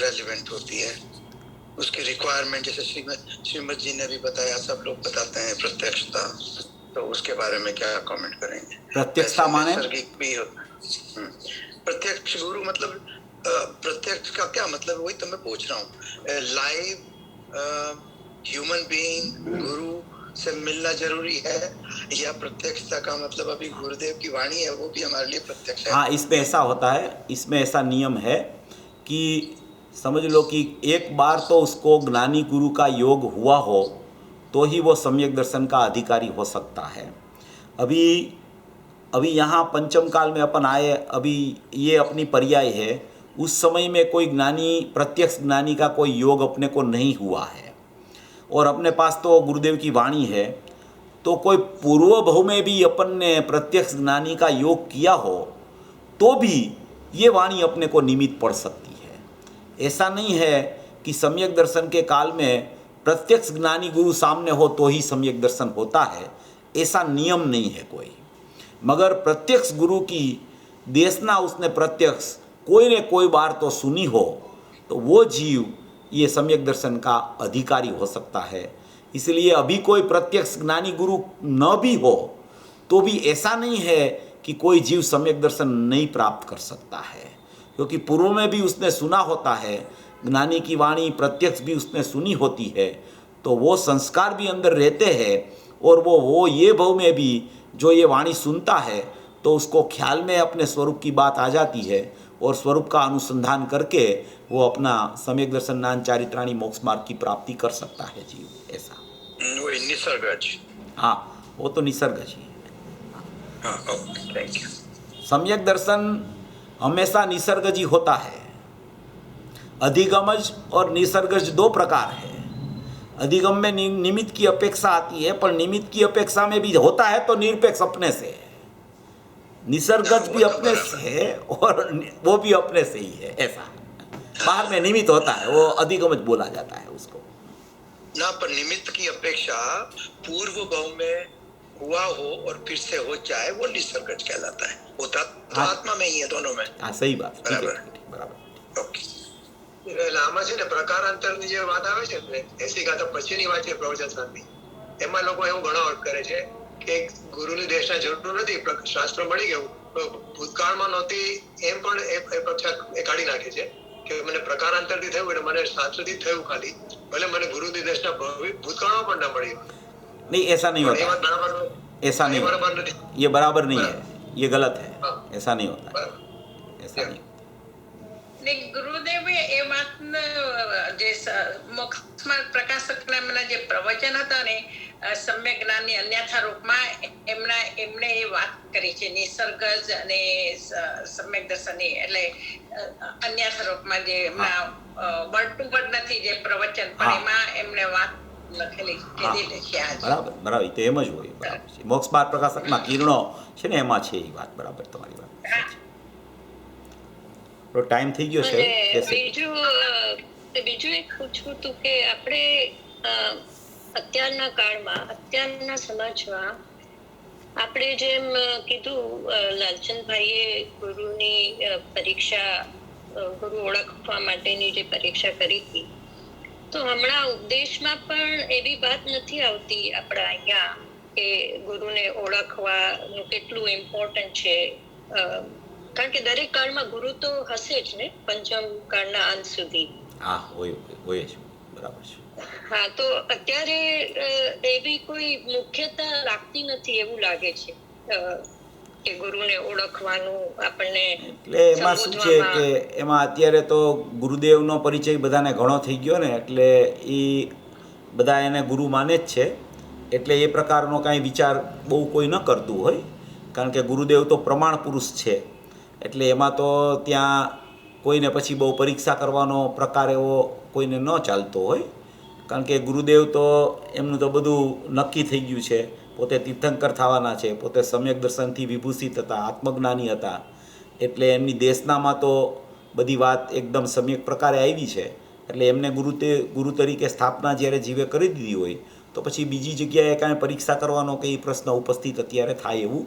Speaker 5: रेलिवेंट होती है, उसकी रिक्वायरमेंट. जैसे श्रीमद जी ने भी बताया, सब लोग बताते हैं प्रत्यक्षता, तो उसके बारे में क्या कमेंट करेंगे?
Speaker 1: प्रत्यक्षता माने
Speaker 5: भी प्रत्यक्ष गुरु मतलब प्रत्यक्ष का क्या मतलब, वही तो मैं पूछ रहा हूँ. लाइव ह्यूमन बीइंग गुरु से मिलना जरूरी है, या प्रत्यक्षता का मतलब अभी गुरुदेव की वाणी है वो भी हमारे लिए प्रत्यक्ष है?
Speaker 1: हाँ, इसमें ऐसा होता है, इसमें ऐसा नियम है कि समझ लो कि एक बार तो उसको ज्ञानी गुरु का योग हुआ हो तो ही वो सम्यक दर्शन का अधिकारी हो सकता है. अभी यहाँ पंचम काल में अपन आए, अभी ये अपनी पर्याय है. उस समय में कोई ज्ञानी, प्रत्यक्ष ज्ञानी का कोई योग अपने को नहीं हुआ है और अपने पास तो गुरुदेव की वाणी है, तो कोई पूर्व भव में भी अपन ने प्रत्यक्ष ज्ञानी का योग किया हो तो भी ये वाणी अपने को निमित्त पड़ सकती है. ऐसा नहीं है कि सम्यक दर्शन के काल में प्रत्यक्ष ज्ञानी गुरु सामने हो तो ही सम्यक दर्शन होता है, ऐसा नियम नहीं है कोई. मगर प्रत्यक्ष गुरु की देशना उसने प्रत्यक्ष कोई ने कोई बार तो सुनी हो तो वो जीव ये सम्यक दर्शन का अधिकारी हो सकता है. इसलिए अभी कोई प्रत्यक्ष ज्ञानी गुरु न भी हो तो भी ऐसा नहीं है कि कोई जीव सम्यक दर्शन नहीं प्राप्त कर सकता है, क्योंकि पूर्व में भी उसने सुना होता है, ज्ञानी की वाणी प्रत्यक्ष भी उसने सुनी होती है, तो वो संस्कार भी अंदर रहते हैं और वो ये भव में भी जो ये वाणी सुनता है तो उसको ख्याल में अपने स्वरूप की बात आ जाती है और स्वरूप का अनुसंधान करके वो अपना सम्यक दर्शन ज्ञान चारित्राणी मोक्ष मार्ग की प्राप्ति कर सकता है जीव. ऐसा
Speaker 5: वो निसर्गज.
Speaker 1: हाँ, वो तो निसर्गज ही है.
Speaker 5: हाँ, ओके, थैंक यू.
Speaker 1: सम्यक दर्शन हमेशा निसर्गज ही होता है. अधिगमज और निसर्गज दो प्रकार है. अधिगम में निमित्त की अपेक्षा आती है, पर निमित्त की अपेक्षा में भी होता है तो निरपेक्ष अपने से है. निसर्गज भी अपने से है और वो भी अपने से ही है. ऐसा बाहर में निमित्त होता है, वो अधिगमज बोला जाता है उसको
Speaker 5: ना. पर निमित्त की अपेक्षा पूर्व भाव में हुआ हो और फिर से हो जाए वो निसर्गज कहलाता है. होता तो आत्मा में ही है, दोनों में.
Speaker 1: हाँ, सही बात.
Speaker 5: बराबर.
Speaker 1: बराबर.
Speaker 5: ओके.
Speaker 2: એટલે આમાં છે ને પ્રકારાંતરની જે વાત આવે છે ને 80 ગાથા પછીની વાત છે પ્રવચન શાંતિ, એમાં લોકો એવું ઘણો અર્થ કરે છે કે ગુરુની દેશના જરૂર નથી, શાસ્ત્ર મળી ગયું, ભૂતકાળમાં નહોતી એમ પણ એ પક્ષા એ કાઢી નાખે છે કે મને પ્રકારાંતરથી થયું એટલે મને શાસ્ત્રથી થયું ખાલી, ભલે મને ગુરુની દેશના ભૂતકાળમાં પણ ના મળી.
Speaker 1: नहीं, ऐसा नहीं होता, ऐसा नहीं
Speaker 2: बराबर
Speaker 1: होता,
Speaker 2: नहीं,
Speaker 1: ये बराबर नहीं है, ये गलत है, ऐसा नहीं होता,
Speaker 2: बराबर
Speaker 1: ऐसा नहीं.
Speaker 3: ને ગુરુદેવે એ વાતને જે મોક્ષમાં પ્રકાશકના મને જે પ્રવચન હતા ને સમ્યક જ્ઞાનની અન્યથા રૂપમાં એમણે એ વાત કરી છે નિસર્ગજ અને સમ્યક દર્શનની, એટલે અન્યથા રૂપમાં જે એમના વર્ડ ટુ વર્ડ નથી જે પ્રવચન પણ એમાં એમણે વાત લખેલી કીધેલી છે.
Speaker 1: બરાબર બરાબર, તો એમ જ હોય. બરાબર છે, મોક્ષ બાર પ્રકાશકમાં કિરણો છે ને એમાં છે એ વાત. બરાબર, તમારી વાત. તો ટાઈમ થઈ ગયો છે.
Speaker 6: બીજું એક પૂછવું હતું કે આપણે અત્યારના કાળમાં, અત્યારના સમાજમાં આપણે જેમ કીધું લાલચંદભાઈએ ગુરુની પરીક્ષા, ગુરુ ઓળખવા માટેની જે પરીક્ષા કરી હતી, તો હમણાં ઉપદેશમાં પણ એવી વાત નથી આવતી આપણા અહીંયા કે ગુરુને ઓળખવાનું કેટલું ઇમ્પોર્ટન્ટ છે, કારણ કે દરેક કાળમાં ગુરુ તો હશે જ ને, પંચમ કાળના અંત સુધી.
Speaker 1: હા, હોય છે. બરાબર છે.
Speaker 6: હા, તો અત્યારે એવી કોઈ મુખ્યતા લાગતી નથી એવું લાગે છે કે ગુરુને ઓળખવાનું આપણને.
Speaker 1: એટલે એમાં શું છે કે એમાં અત્યારે તો ગુરુદેવનો પરિચય બધાને ઘણો થઈ ગયો ને, એટલે એ બધા એને ગુરુ માને જ છે, એટલે એ પ્રકારનો કાંઈ વિચાર બહુ કોઈ ન કરતું હોય, કારણ કે ગુરુદેવ તો પ્રમાણ પુરુષ છે, એટલે એમાં તો ત્યાં કોઈને પછી બહુ પરીક્ષા કરવાનો પ્રકાર એવો કોઈને ન ચાલતો હોય, કારણ કે ગુરુદેવ તો એમનું તો બધું નક્કી થઈ ગયું છે, પોતે તીર્થંકર થવાના છે, પોતે સમ્યક દર્શનથી વિભૂષિત હતા, આત્મજ્ઞાની હતા, એટલે એમની દેશનામાં તો બધી વાત એકદમ સમ્યક પ્રકારે આવી છે, એટલે એમને ગુરુ તરીકે સ્થાપના જ્યારે જીવે કરી દીધી હોય તો પછી બીજી જગ્યાએ કાંઈ પરીક્ષા કરવાનો કંઈ પ્રશ્ન ઉપસ્થિત અત્યારે થાય એવું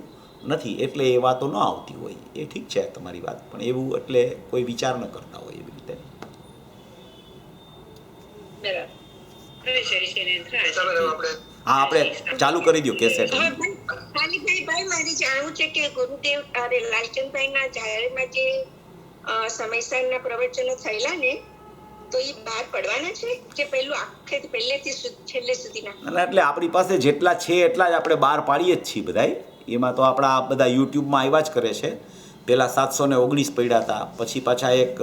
Speaker 1: નથી, એટલે એ વાતો ન આવતી હોય. એ ઠીક છે તમારી વાત, પણ એવું એટલે કોઈ વિચાર ન કરતા હોય એવી રીતે. હા, આપણે ચાલુ કરી દો કેસેટ.
Speaker 4: મારે જાણવું છે કે ગુરુદેવ લાલચંદભાઈના જાહેરમાં જે સમયસરના પ્રવચનો થયેલા ને, તો એ બહાર પડવાના છે કે પહેલું આખે પહેલેથી છેલ્લે સુધીના?
Speaker 1: એટલે આપણી પાસે જેટલા છે એટલા જ આપણે બહાર પાડીએ જ છીએ બધાય. એમાં તો આપણા બધા યુટ્યુબમાં આવ્યા જ કરે છે. પહેલાં 719 પડ્યા હતા, પછી પાછા એક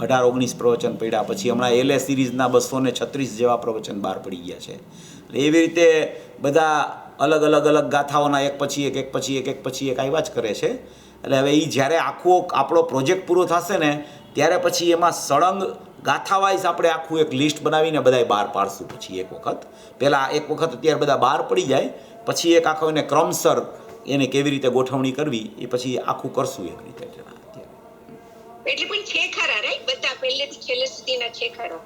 Speaker 1: 18-19 પ્રવચન પડ્યા, પછી હમણાં LA સિરીઝના 236 જેવા પ્રવચન બહાર પડી ગયા છે. એટલે એવી રીતે બધા અલગ ગાથાઓના એક પછી એક આવ્યા જ કરે છે. એટલે હવે એ જ્યારે આખો આપણો પ્રોજેક્ટ પૂરો થશે ને ત્યારે પછી એમાં સળંગ ગાથા વાઇઝ આપણે આખું એક લિસ્ટ બનાવીને બધાય બહાર પાડશું. પછી એક વખત અત્યારે બધા બહાર પડી જાય, પછી એક આખો એને ક્રમસર એને કેવી રીતે ગોઠવણી કરવી એ પછી આખું કરશું એક રીતે.
Speaker 4: એટલે પણ છે ખરા રાઈટ, બધા પહેલેથી છેલ્લે સુધીના છે ખરા?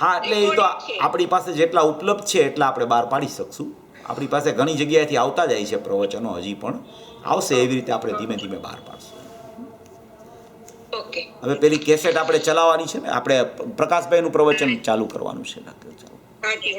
Speaker 1: હા, એટલે એ તો આપણી પાસે જેટલા ઉપલબ્ધ છે એટલા આપણે બહાર પાડી શકશું. આપણી પાસે ઘણી જગ્યાએથી આવતા જાય છે પ્રવચનો, હજી પણ આવશે, એવી રીતે આપણે ધીમે ધીમે બહાર પાડશું.
Speaker 4: ઓકે,
Speaker 1: હવે પેલી કેસેટ આપણે ચલાવવાની છે ને, આપણે પ્રકાશભાઈનું પ્રવચન ચાલુ કરવાનું છે.
Speaker 4: હાજી.